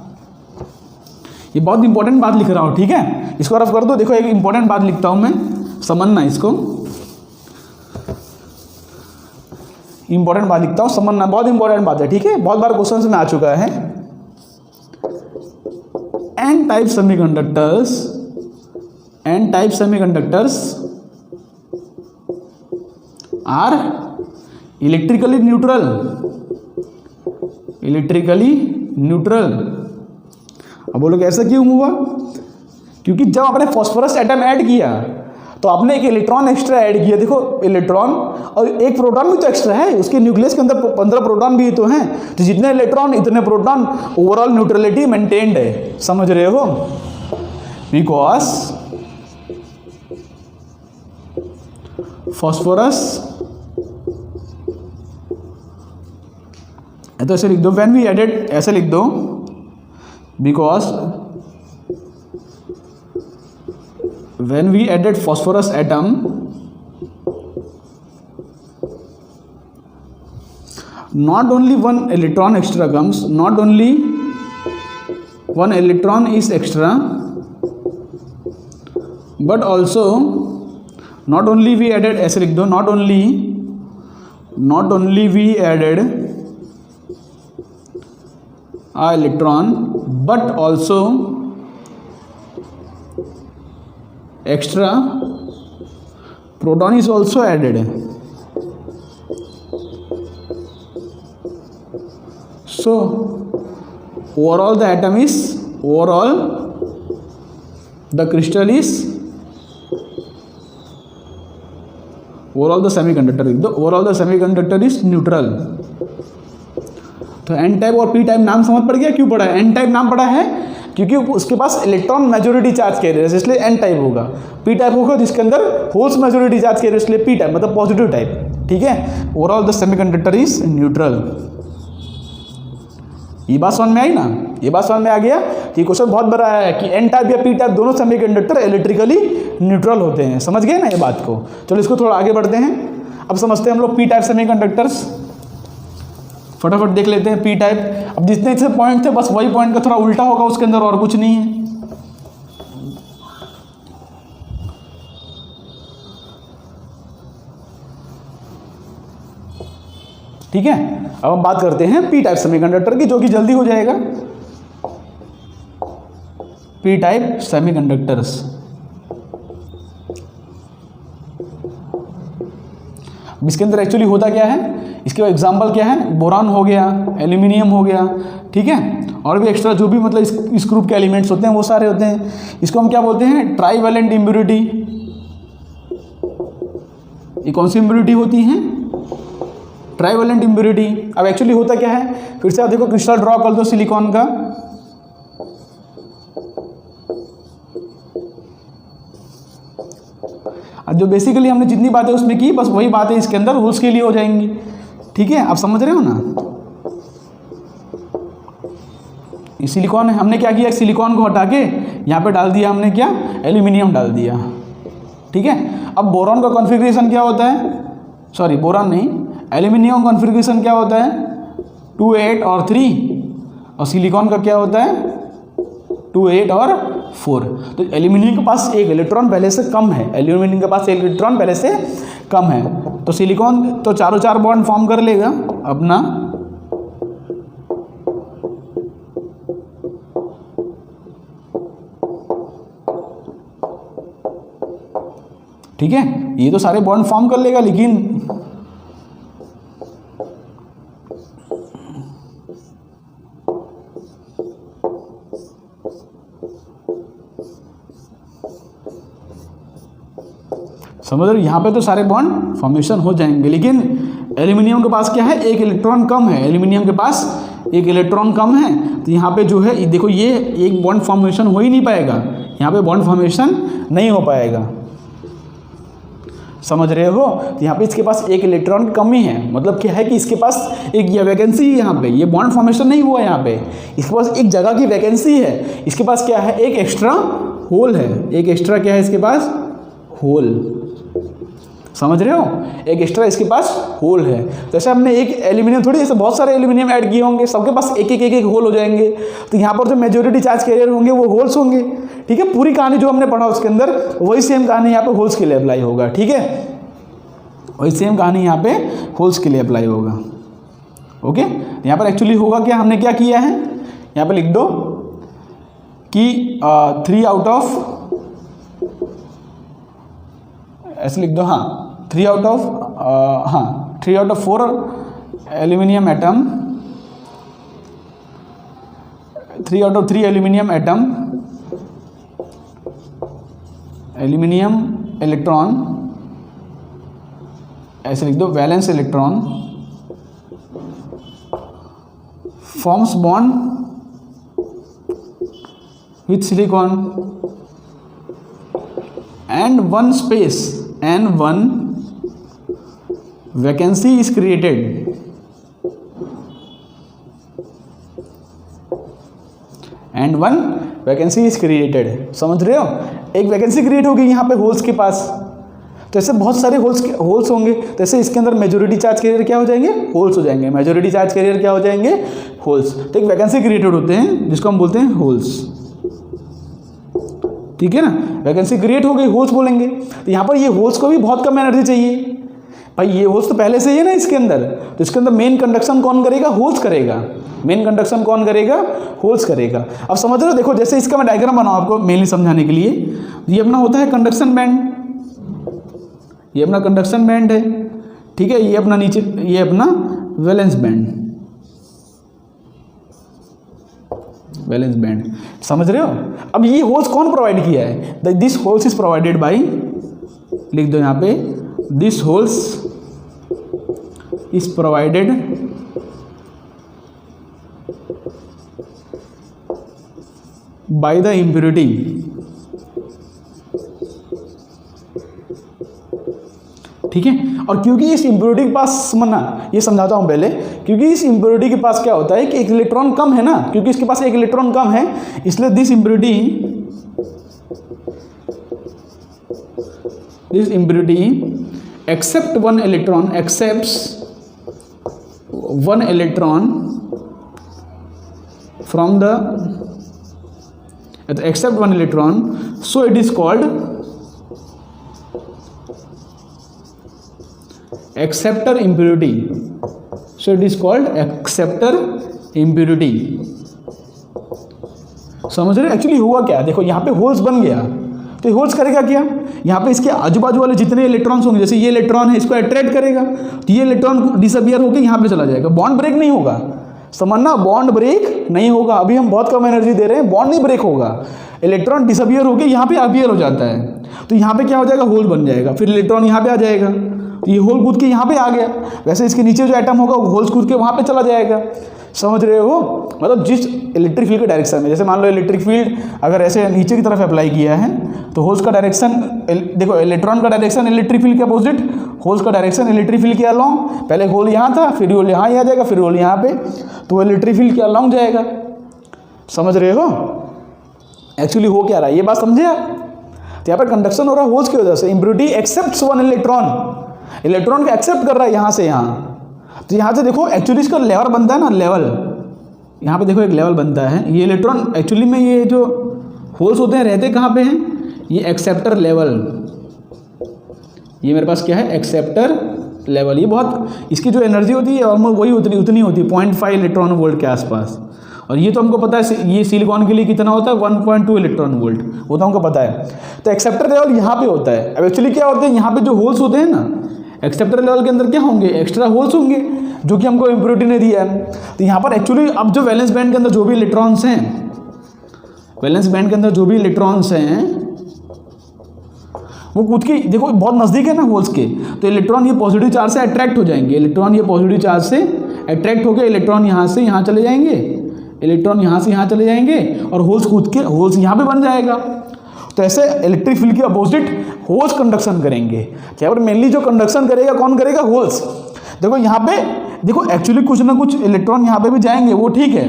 ये बहुत इंपॉर्टेंट बात लिख रहा हूं, ठीक है। इसको रफ कर दो, देखो एक इंपॉर्टेंट बात लिखता हूं मैं, समझना इसको, इंपॉर्टेंट बात लिखता हूं, समझना, बहुत इंपॉर्टेंट बात है, ठीक है। बहुत बार क्वेश्चन में आ चुका है। N type semiconductors, N type semiconductors are electrically neutral, electrically neutral. अब बोलोगे ऐसा क्यों हुआ, क्योंकि जब आपने फॉस्फोरस एटम ऐड किया तो आपने एक इलेक्ट्रॉन एक्स्ट्रा ऐड किया। देखो इलेक्ट्रॉन और एक प्रोटॉन भी तो एक्स्ट्रा है, उसके न्यूक्लियस के अंदर 15 प्रोटॉन भी तो हैं, तो जितने इलेक्ट्रॉन इतने प्रोटॉन, ओवरऑल न्यूट्रलिटी मेंटेन्ड है। समझ रहे हो, बिकॉज फॉस्फोरस, तो ऐसे लिख दो, व्हेन वी एडेड, ऐसे लिख दो, because when we added phosphorus atom, not only one electron extra comes, not only one electron is extra, but also not only we added, ऐसे लिख दो, not only we added a electron but also extra proton is also added. So overall the atom is, overall the crystal is, overall the semiconductor, overall the semiconductor is neutral. तो n type और p type नाम समझ पड़ गया, क्यों पड़ा है N type नाम पड़ा है, क्योंकि उसके पास इलेक्ट्रॉन मेजोरिटी चार्ज कैरियर है, इसलिए एन टाइप होगा। पी टाइप होगा जिसके अंदर होल्स मेजोरिटी चार्ज कैरियर, इसलिए पी टाइप मतलब पॉजिटिव टाइप, ठीक है। Overall the semiconductor is neutral, ये बात समझ में आई ना, ये बात समझ में आ गया कि क्वेश्चन बहुत बड़ा है कि एन टाइप या पी टाइप दोनों सेमीकंडक्टर इलेक्ट्रिकली न्यूट्रल होते हैं। समझ गए ना ये बात को। चलो इसको थोड़ा आगे बढ़ते हैं। अब समझते हैं हम लोग पी टाइप सेमीकंडक्टर्स, फटाफट देख लेते हैं पी टाइप। अब जितने से पॉइंट थे बस वही पॉइंट का थोड़ा उल्टा होगा उसके अंदर, और कुछ नहीं है। ठीक है, अब हम बात करते हैं पी टाइप सेमीकंडक्टर की, जो कि जल्दी हो जाएगा। पी टाइप सेमीकंडक्टर्स, इसके अंदर एक्चुअली होता क्या है, इसके एग्जाम्पल क्या है, बोरान हो गया, एल्यूमिनियम हो गया, ठीक है, और भी एक्स्ट्रा जो भी मतलब इस ग्रुप के एलिमेंट्स होते हैं वो सारे होते हैं। इसको हम क्या बोलते हैं, ट्राईवैलेंट इम्प्योरिटी। ये कौन सी इम्प्योरिटी होती है, ट्राईवैलेंट इम्प्योरिटी। अब एक्चुअली होता क्या है, फिर से आप देखो क्रिस्टल ड्रॉ कर दो सिलिकॉन का, जो बेसिकली हमने जितनी बातें उसमें की बस वही बातें इसके अंदर रूल्स के लिए हो जाएंगी। ठीक है, आप समझ रहे हो ना। ये सिलिकॉन है, हमने क्या किया, सिलिकॉन को हटा के यहाँ पे डाल दिया हमने क्या, एल्यूमिनियम डाल दिया। ठीक है, अब बोरॉन का कॉन्फ़िगरेशन क्या होता है, सॉरी बोरॉन नहीं, एल्यूमिनियम कॉन्फ़िगरेशन क्या होता है 2 8 और 3, और सिलिकॉन का क्या होता है 2 8 और 4। तो एल्यूमिनियम के पास एक इलेक्ट्रॉन पहले से कम है, एल्यूमिनियम के पास एक इलेक्ट्रॉन पहले से कम है, तो सिलिकॉन तो चारों चार बॉन्ड फॉर्म कर लेगा अपना। ठीक है, ये तो सारे बॉन्ड फॉर्म कर लेगा, लेकिन समझ रहे, यहाँ पे तो सारे बॉन्ड फॉर्मेशन हो जाएंगे, लेकिन एल्यूमिनियम के पास क्या है, एक इलेक्ट्रॉन कम है, एल्यूमिनियम के पास एक इलेक्ट्रॉन कम है, तो यहाँ पे जो है देखो ये एक बॉन्ड फॉर्मेशन हो ही नहीं पाएगा, यहाँ पे बॉन्ड फॉर्मेशन नहीं हो पाएगा। समझ रहे हो, तो यहाँ पे इसके पास एक इलेक्ट्रॉन की कमी है, मतलब क्या है कि इसके पास एक ये वैकेंसी है, यहाँ पे ये बॉन्ड फॉर्मेशन नहीं हुआ, यहाँ पे इसके पास एक जगह की वैकेंसी है, इसके पास क्या है, एक एक्स्ट्रा होल है, एक एक्स्ट्रा क्या है इसके पास, होल। समझ रहे हो, एक एक्स्ट्रा इसके पास होल है। जैसे हमने एक एल्यूमिनियम थोड़ी, जैसे बहुत सारे एल्यूमिनियम ऐड किए होंगे, सबके पास एक एक होल हो जाएंगे, तो यहाँ पर जो मेजॉरिटी चार्ज कैरियर होंगे वो होल्स होंगे। ठीक है, पूरी कहानी जो हमने पढ़ा उसके अंदर वही सेम कहानी यहाँ पे होल्स के लिए अप्लाई होगा। ठीक है, वही सेम कहानी यहाँ पे होल्स के लिए अप्लाई होगा। ओके, यहाँ पर एक्चुअली होगा क्या, हमने क्या किया है, यहाँ पर लिख दो कि 3 आउट ऑफ, ऐसे लिख दो, हाँ 3 आउट ऑफ, हाँ 3 out of 4 aluminium atom, 3 out of 3 aluminium atom, aluminium electron, ऐसे लिख दो, valence electron forms bond with silicon and one space and one vacancy is created, and one vacancy is created। समझ रहे हो, एक vacancy create होगी यहाँ पे होल्स के पास, तो ऐसे बहुत सारे होल्स होंगे, तो ऐसे इसके अंदर मेजॉरिटी चार्ज कैरियर क्या हो जाएंगे, होल्स हो जाएंगे, मेजॉरिटी चार्ज कैरियर क्या हो जाएंगे, होल्स। तो एक वैकेंसी क्रिएटेड होते हैं जिसको हम बोलते हैं होल्स। ठीक है ना, वैकेंसी क्रिएट हो गई, होल्स बोलेंगे। तो यहाँ पर ये होल्स को भी बहुत कम एनर्जी चाहिए भाई, ये होल्स तो पहले से ही है ना इसके अंदर, तो इसके अंदर मेन कंडक्शन कौन करेगा, होल्स करेगा, मेन कंडक्शन कौन करेगा, होल्स करेगा। अब समझ रहे हो, देखो जैसे इसका मैं डायग्राम बनाऊँ आपको मेनली समझाने के लिए, ये अपना होता है कंडक्शन बैंड, ये अपना कंडक्शन बैंड है। ठीक है, ये अपना नीचे, ये अपना वैलेंस बैंड, वैलेंस बैंड। समझ रहे हो, अब ये होल्स कौन प्रोवाइड किया है, this holes is provided by, लिख दो यहाँ पे, this holes is provided by the impurity. ठीक है, और क्योंकि इस इम्प्योरिटी के पास, समझना, ये समझाता हूँ पहले क्योंकि इस इम्प्योरिटी के पास क्या होता है कि एक इलेक्ट्रॉन कम है ना, क्योंकि इसके पास एक इलेक्ट्रॉन कम है, इसलिए this impurity except one electron, accepts one electron from the except one electron, so it is called acceptor impurity, so it is called acceptor impurity. समझ रहे? एक्चुअली हुआ क्या, देखो यहाँ पे होल्स बन गया, तो ये होल्स करेगा क्या, यहाँ पे इसके आजू बाजू वाले जितने इलेक्ट्रॉन्स होंगे, जैसे ये इलेक्ट्रॉन है इसको अट्रैक्ट करेगा, तो ये इलेक्ट्रॉन डिसअपियर होकर यहाँ पे चला जाएगा, बॉन्ड ब्रेक नहीं होगा। समझना, बॉन्ड ब्रेक नहीं होगा, अभी हम बहुत कम एनर्जी दे रहे हैं, बॉन्ड नहीं ब्रेक होगा, इलेक्ट्रॉन डिसअपियर होकर यहाँ पे अपीयर हो जाता है, तो यहाँ पे क्या हो जाएगा, होल बन जाएगा, फिर इलेक्ट्रॉन यहाँ पे आ जाएगा, तो ये होल कूद के यहाँ पे आ गया, वैसे इसके नीचे जो एटम होगा वो होल्स कूद के वहाँ पे चला जाएगा। समझ रहे हो? मतलब जिस इलेक्ट्रिक फील्ड के डायरेक्शन में, जैसे मान लो इलेक्ट्रिक फील्ड अगर ऐसे नीचे की तरफ अप्लाई किया है, तो होल्स का डायरेक्शन, देखो इलेक्ट्रॉन का डायरेक्शन इलेक्ट्रिक फील्ड के अपोजिट, होल्स का डायरेक्शन इलेक्ट्रिक फील्ड के अलोंग, पहले होल यहाँ था, फिर होल यहाँ आ जाएगा, फिर होल यहाँ पे, तो वो इलेक्ट्रिक फील्ड के अलोंग जाएगा। समझ रहे हो? एक्चुअली हो क्या रहा है ये बात समझे आप? तो यहाँ पर कंडक्शन हो रहा है होल्स की वजह से। Impurity accepts one electron, electron को एक्सेप्ट कर रहा है यहाँ से यहाँ, तो यहाँ से देखो एक्चुअली इसका लेवल बनता है ना, लेवल, यहाँ पे देखो एक लेवल बनता है, ये इलेक्ट्रॉन एक्चुअली में ये जो होल्स होते हैं रहते कहाँ पे हैं, ये एक्सेप्टर लेवल, ये मेरे पास क्या है, एक्सेप्टर लेवल। ये बहुत, इसकी जो एनर्जी होती है ऑलमोस्ट वही उतनी होती है 0.5 इलेक्ट्रॉन वोल्ट के आसपास, और ये तो हमको पता है ये सिलिकॉन के लिए कितना होता है 1.2 इलेक्ट्रॉन वोल्ट, वो तो हमको पता है। तो एक्सेप्टर लेवल यहाँ पे होता है। अब एक्चुअली क्या होते हैं, यहाँ पे जो होल्स होते हैं ना, एक्सेप्टर लेवल के अंदर क्या होंगे, एक्स्ट्रा होल्स होंगे, जो कि हमको इम्प्योरिटी ने दिया है। तो यहाँ पर एक्चुअली अब जो वैलेंस बैंड के अंदर जो भी इलेक्ट्रॉन्स हैं, वैलेंस बैंड के अंदर जो भी इलेक्ट्रॉन्स हैं वो कूद के, देखो बहुत नज़दीक है ना होल्स के, तो इलेक्ट्रॉन ये पॉजिटिव चार्ज से अट्रैक्ट हो जाएंगे, इलेक्ट्रॉन ये पॉजिटिव चार्ज से अट्रैक्ट होकर इलेक्ट्रॉन यहाँ से यहाँ चले जाएंगे, इलेक्ट्रॉन यहाँ से यहाँ चले जाएंगे, और होल्स कूद के होल्स यहाँ पे बन जाएगा। तो ऐसे इलेक्ट्रिक फील्ड के अपोजिट होल्स कंडक्शन करेंगे। यहाँ पर मेनली जो कंडक्शन करेगा कौन करेगा, होल्स। देखो यहाँ पे देखो एक्चुअली कुछ ना कुछ इलेक्ट्रॉन यहाँ पे भी जाएंगे, वो ठीक है,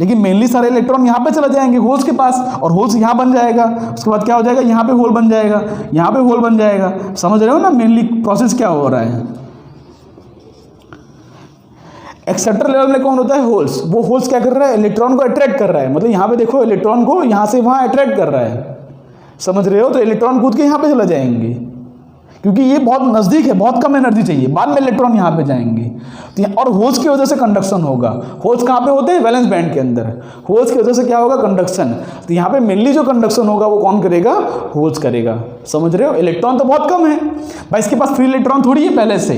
लेकिन मेनली सारे इलेक्ट्रॉन यहाँ पे चले जाएंगे होल्स के पास, और होल्स यहाँ बन जाएगा, उसके बाद क्या हो जाएगा, यहाँ पे होल बन जाएगा, यहाँ पे होल बन जाएगा। समझ रहे हो ना मेनली प्रोसेस क्या हो रहा है। एक्सेप्टर लेवल में कौन होता है, होल्स। वो होल्स क्या कर रहा है, इलेक्ट्रॉन को अट्रैक्ट कर रहा है, मतलब यहाँ पे देखो इलेक्ट्रॉन को यहाँ से वहाँ अट्रैक्ट कर रहा है। समझ रहे हो? तो इलेक्ट्रॉन कूद के यहाँ पे चला जाएंगे, क्योंकि ये बहुत नज़दीक है, बहुत कम एनर्जी चाहिए, बाद में इलेक्ट्रॉन यहाँ पे जाएंगे। तो और होल्स की वजह से कंडक्शन होगा। होल्स कहाँ पे होते हैं, वैलेंस बैंड के अंदर। होल्स की वजह से क्या होगा, कंडक्शन। तो यहाँ पे मेनली जो कंडक्शन होगा वो कौन करेगा, होल्स करेगा। समझ रहे हो? इलेक्ट्रॉन तो बहुत कम है भाई, इसके पास फ्री इलेक्ट्रॉन थोड़ी है पहले से।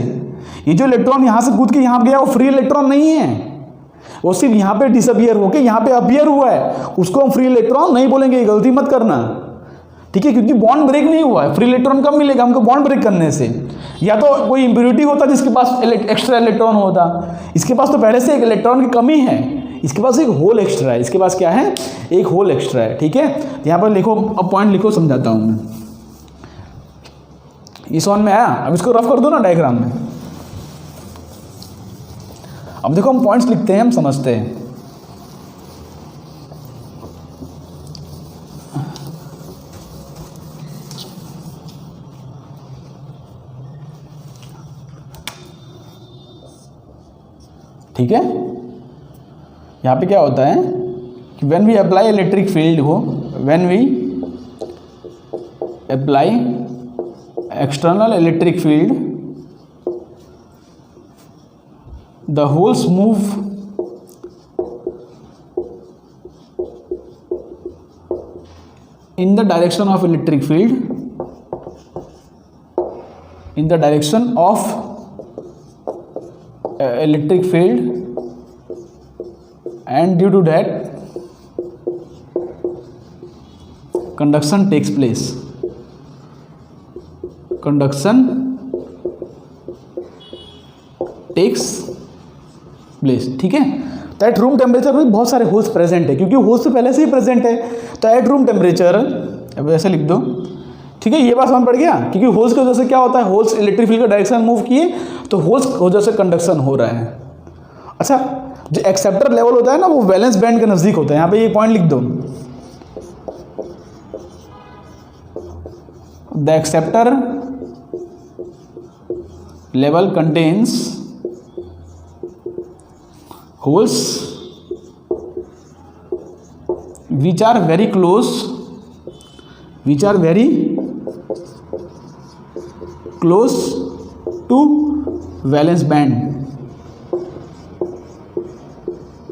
ये जो इलेक्ट्रॉन यहाँ से कूद के यहाँ गया वो फ्री इलेक्ट्रॉन नहीं है, वो सिर्फ यहाँ पे डिसअपियर होके यहाँ पे अपीयर हुआ है, उसको हम फ्री इलेक्ट्रॉन नहीं बोलेंगे, गलती मत करना, ठीक है? क्योंकि बॉन्ड ब्रेक नहीं हुआ है। फ्री इलेक्ट्रॉन कब मिलेगा हमको, बॉन्ड ब्रेक करने से। या तो कोई इम्प्योरिटी होता जिसके पास एक्स्ट्रा इलेक्ट्रॉन होता, इसके पास तो पहले से एक इलेक्ट्रॉन की कमी है, इसके पास एक होल एक्स्ट्रा है, इसके पास क्या है, एक होल एक्स्ट्रा है, ठीक है? यहाँ पर लिखो, अब पॉइंट लिखो, समझाता हूँ मैं। ये समझ में आया? अब इसको रफ कर दो ना डायग्राम में। अब देखो हम पॉइंट्स लिखते हैं, हम समझते हैं। ठीक है? यहाँ पे क्या होता है कि when we apply electric field हो, when we apply external electric field, the holes move in the direction of electric field, in the direction of electric field, and due to that conduction takes place. Conduction takes place, ठीक है? तो eight room temperature में बहुत सारे holes present है, क्योंकि holes तो पहले से ही प्रेजेंट है। तो एट रूम टेम्परेचर, अब ऐसे लिख दो, ठीक है? ये बात समझ पड़ गया, क्योंकि होल्स की वजह से क्या होता है, होल्स इलेक्ट्रिक फील्ड का डायरेक्शन मूव किए, तो होल्स की वजह से कंडक्शन हो रहा है। अच्छा, जो एक्सेप्टर लेवल होता है ना वो वैलेंस बैंड के नज़दीक होता है। यहाँ पे ये पॉइंट लिख दो, the acceptor level contains holes which are very close to valence band.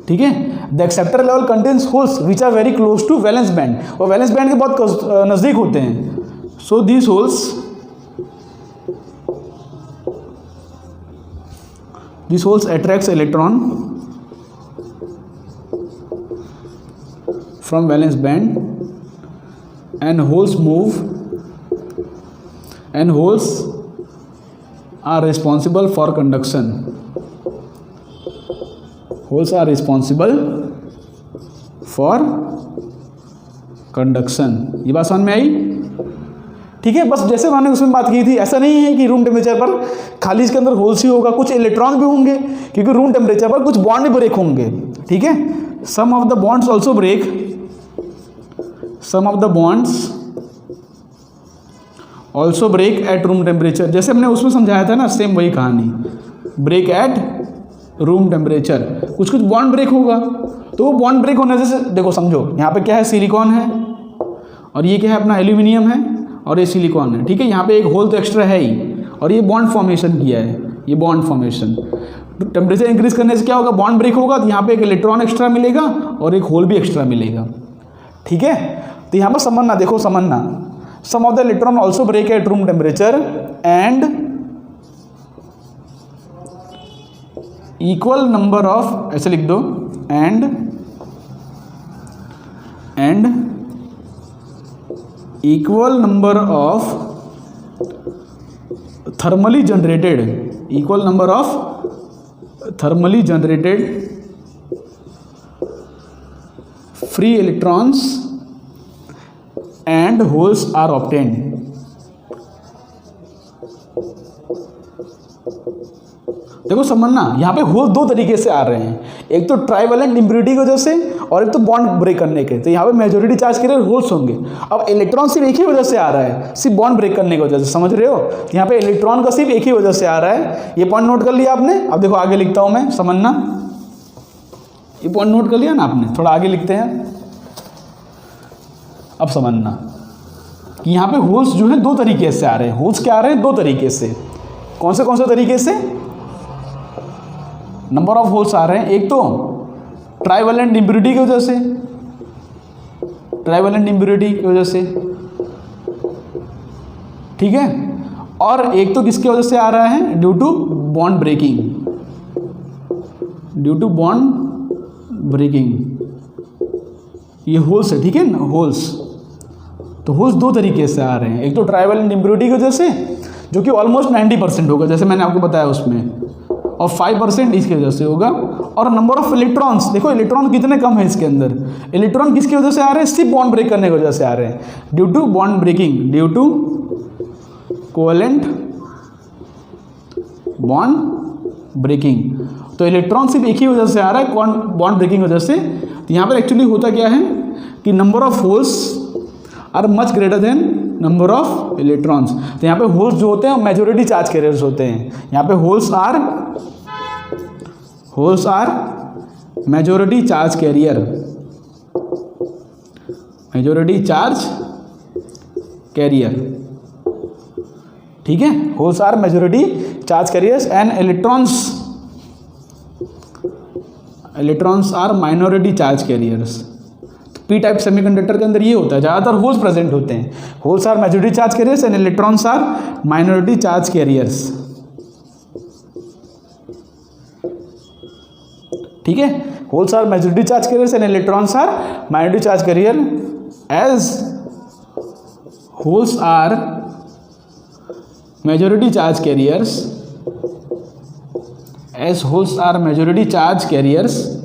ठीक है, the acceptor level contains holes which are very close to valence band, और वैलेंस बैंड के बहुत नज़दीक होते हैं। So these holes attracts electron from valence band, and holes are responsible for conduction. Holes are responsible for conduction। ये बात समझ में आई? ठीक है, बस जैसे मैंने उसमें बात की थी, ऐसा नहीं है कि रूम टेम्परेचर पर खाली इसके अंदर होल्स ही होगा, कुछ इलेक्ट्रॉन भी होंगे, क्योंकि रूम टेम्परेचर पर कुछ बॉन्ड भी ब्रेक होंगे। ठीक है, some of the bonds also break at room temperature। जैसे हमने उसमें समझाया था ना, सेम वही कहानी, ब्रेक एट रूम टेम्परेचर, कुछ बॉन्ड ब्रेक होगा। तो वो बॉन्ड ब्रेक होने से देखो, समझो यहाँ पे क्या है, सिलिकॉन है, और ये क्या है अपना एल्यूमिनियम है, और ये सिलिकॉन है। ठीक है, यहाँ पे एक होल तो एक्स्ट्रा है ही, और ये बॉन्ड फॉर्मेशन किया है, ये बॉन्ड फॉर्मेशन। टेम्परेचर इंक्रीज करने से क्या होगा, बॉन्ड ब्रेक होगा, तो यहाँ पे एक इलेक्ट्रॉन एक्स्ट्रा मिलेगा और एक होल भी एक्स्ट्रा मिलेगा। ठीक है, तो यहाँ पर समझना, देखो समझना, sum of the electron also break at room temperature and equal number of, ऐसे लिख दो, and equal number of thermally generated, equal number of thermally generated free electrons and holes are obtained। देखो समझना, यहाँ पे होल दो तरीके से आ रहे हैं, एक तो ट्राइवेलेंट इम्प्योरिटी की वजह से और एक तो बॉन्ड ब्रेक करने के। तो यहाँ पे मेजोरिटी चार्ज के लिए होल्स होंगे। अब इलेक्ट्रॉन सिर्फ एक ही वजह से आ रहा है, सिर्फ बॉन्ड ब्रेक करने की वजह से, समझ रहे हो? तो यहाँ पे इलेक्ट्रॉन का सिर्फ एक ही वजह से आ रहा है। ये पॉइंट नोट कर लिया आपने? अब देखो आगे लिखता हूँ मैं, समझना, ये पॉइंट नोट कर लिया ना आपने? थोड़ा आगे लिखते हैं। अब समझना कि यहाँ पे होल्स जो है दो तरीके से आ रहे हैं। होल्स क्या आ रहे हैं? दो तरीके से। कौन से तरीके से? नंबर ऑफ होल्स आ रहे हैं, एक तो ट्राइवेलेंट इम्प्योरिटी की वजह से, ट्राइवेलेंट इम्प्योरिटी की वजह से, ठीक है, और एक तो किसकी वजह से आ रहा है? Due to bond breaking, due to bond breaking. ये होल्स है, ठीक है ना, होल्स। तो होल्स दो तरीके से आ रहे हैं, एक तो ट्राइवेलेंट इम्प्योरिटी की वजह से, जो कि ऑलमोस्ट 90% होगा, जैसे मैंने आपको बताया उसमें, और 5% इसकी वजह से होगा। और नंबर ऑफ इलेक्ट्रॉन्स, देखो इलेक्ट्रॉन कितने कम है इसके अंदर। इलेक्ट्रॉन किसकी वजह से आ रहे हैं? सिर्फ बॉन्ड ब्रेक करने की वजह से आ रहे हैं, due to bond breaking, due to covalent bond breaking. तो इलेक्ट्रॉन सिर्फ एक ही वजह से आ रहा है, बॉन्ड ब्रेकिंग वजह से। तो यहाँ पर एक्चुअली होता क्या है कि number of holes are much greater than number of electrons. तो यहाँ पे होल्स जो होते हैं मेजोरिटी चार्ज कैरियर्स होते हैं। यहाँ पे holes are majority charge carrier, majority charge carrier, ठीक है। Holes are majority charge carriers and electrons are minority charge carriers. P type semiconductor के अंदर ये होता है, ज़्यादातर होल्स प्रेजेंट होते हैं। Holes are majority charge carriers and electrons are minority charge carriers, ठीक है। Holes are majority charge carriers and electrons are minority charge carrier as holes are majority charge carriers, as holes are majority charge carriers,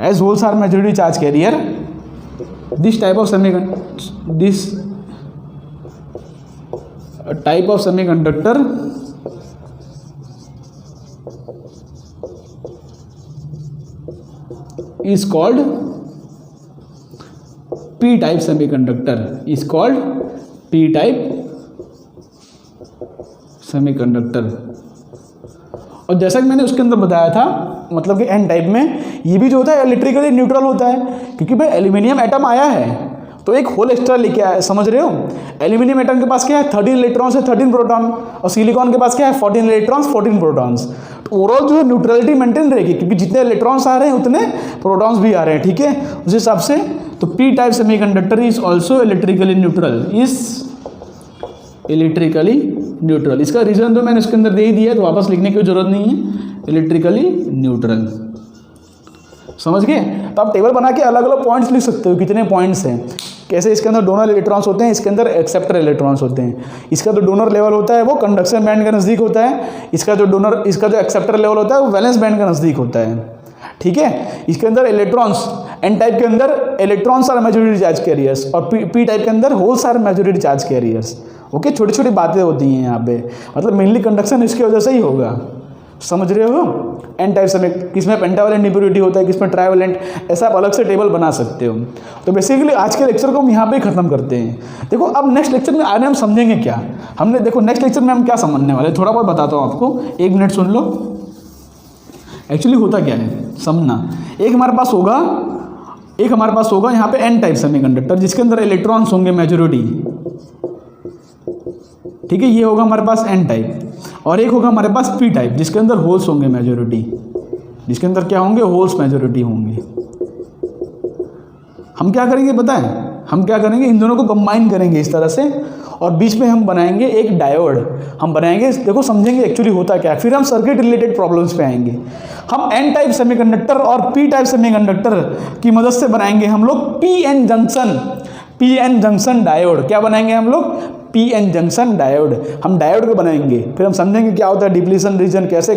as holes are majority charge carrier, this type of semiconductor is called p type semiconductor, is called p type semiconductor। और जैसा कि मैंने उसके अंदर बताया था, मतलब कि एन टाइप में ये भी जो होता है इलेक्ट्रिकली न्यूट्रल होता है, क्योंकि भाई एल्यूमिनियम एटम आया है तो एक होल एक्स्ट्रा लेके आया, समझ रहे हो। एल्यूमिनियम एटम के पास क्या है, 13 इलेक्ट्रॉन्स है 13 प्रोटॉन, और सिलिकॉन के पास क्या है 14 इलेक्ट्रॉन्स 14 प्रोटॉन्स। तो ओवरऑल जो है न्यूट्रलिटी मेंटेन रहेगी, क्योंकि जितने इलेक्ट्रॉन्स आ रहे हैं उतने प्रोटॉन्स भी आ रहे हैं, ठीक है, उस हिसाब से। तो P type semiconductor is also electrically neutral, is electrically neutral. इसका रीजन तो मैंने इसके अंदर दे ही दिया, तो वापस लिखने की जरूरत नहीं है, इलेक्ट्रिकली न्यूट्रल, समझ गए। तो आप टेबल बना के अलग अलग पॉइंट्स लिख सकते हो, कितने पॉइंट्स हैं, कैसे इसके अंदर डोनर इलेक्ट्रॉन्स होते हैं, इसके अंदर एक्सेप्टर इलेक्ट्रॉन्स होते हैं। इसका जो डोनर लेवल होता है वो कंडक्शन बैंड के नज़दीक होता है, इसका जो एक्सेप्टर लेवल होता है वो वैलेंस बैंड के नज़दीक होता है, ठीक है। इसके अंदर इलेक्ट्रॉन्स, एन टाइप के अंदर electrons are majority charge carriers, और पी टाइप के अंदर holes are majority charge carriers. Okay, छोटी छोटी बातें होती हैं यहाँ पे, मतलब मेनली कंडक्शन इसकी वजह से ही होगा, समझ रहे हो। एन टाइप से किसमें पेंटावलेंट इंप्योरिटी होता है, किसमें ट्राइवलेंट, ऐसा आप अलग से टेबल बना सकते हो। तो बेसिकली आज के लेक्चर को हम यहाँ पे ही खत्म करते हैं। देखो अब नेक्स्ट लेक्चर में आने हम समझेंगे क्या, हमने देखो नेक्स्ट लेक्चर में हम क्या समझने वाले, थोड़ा बहुत बताता हूँ आपको, 1 मिनट सुन लो। एक्चुअली होता क्या है समझना, एक हमारे पास होगा यहाँ पे एन टाइप सेमीकंडक्टर, जिसके अंदर इलेक्ट्रॉन्स होंगे मेजॉरिटी, ठीक है, ये होगा हमारे पास एन टाइप। और एक होगा हमारे पास पी टाइप, जिसके अंदर होल्स होंगे मेजॉरिटी, जिसके अंदर क्या होंगे, होल्स मेजॉरिटी होंगे। हम क्या करेंगे बताएं, हम क्या करेंगे, इन दोनों को कंबाइन करेंगे इस तरह से, और बीच में हम बनाएंगे एक डायोड, हम बनाएंगे, देखो समझेंगे एक्चुअली होता क्या है, फिर हम सर्किट रिलेटेड प्रॉब्लम्स पे आएंगे। हम एन टाइप सेमीकंडक्टर और पी टाइप सेमीकंडक्टर की मदद से बनाएंगे हम लोग पी एन जंक्शन डायोड। क्या बनाएंगे हम लोग, पी एन जंक्शन डायोड, हम डायोड को बनाएंगे। फिर हम समझेंगे क्या होता है डिप्लीशन रीजन, कैसे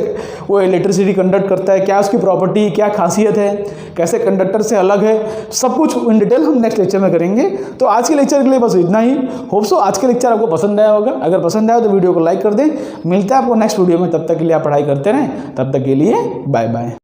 वो इलेक्ट्रिसिटी कंडक्ट करता है, क्या उसकी प्रॉपर्टी, क्या खासियत है, कैसे कंडक्टर से अलग है, सब कुछ इन डिटेल हम नेक्स्ट लेक्चर में करेंगे। तो आज के लेक्चर के लिए बस इतना ही। होप सो आज के लेक्चर आपको पसंद आया होगा, अगर पसंद आया तो वीडियो को लाइक कर दें। मिलता है आपको नेक्स्ट वीडियो में, तब तक के लिए आप पढ़ाई करते रहें, तब तक के लिए बाय बाय।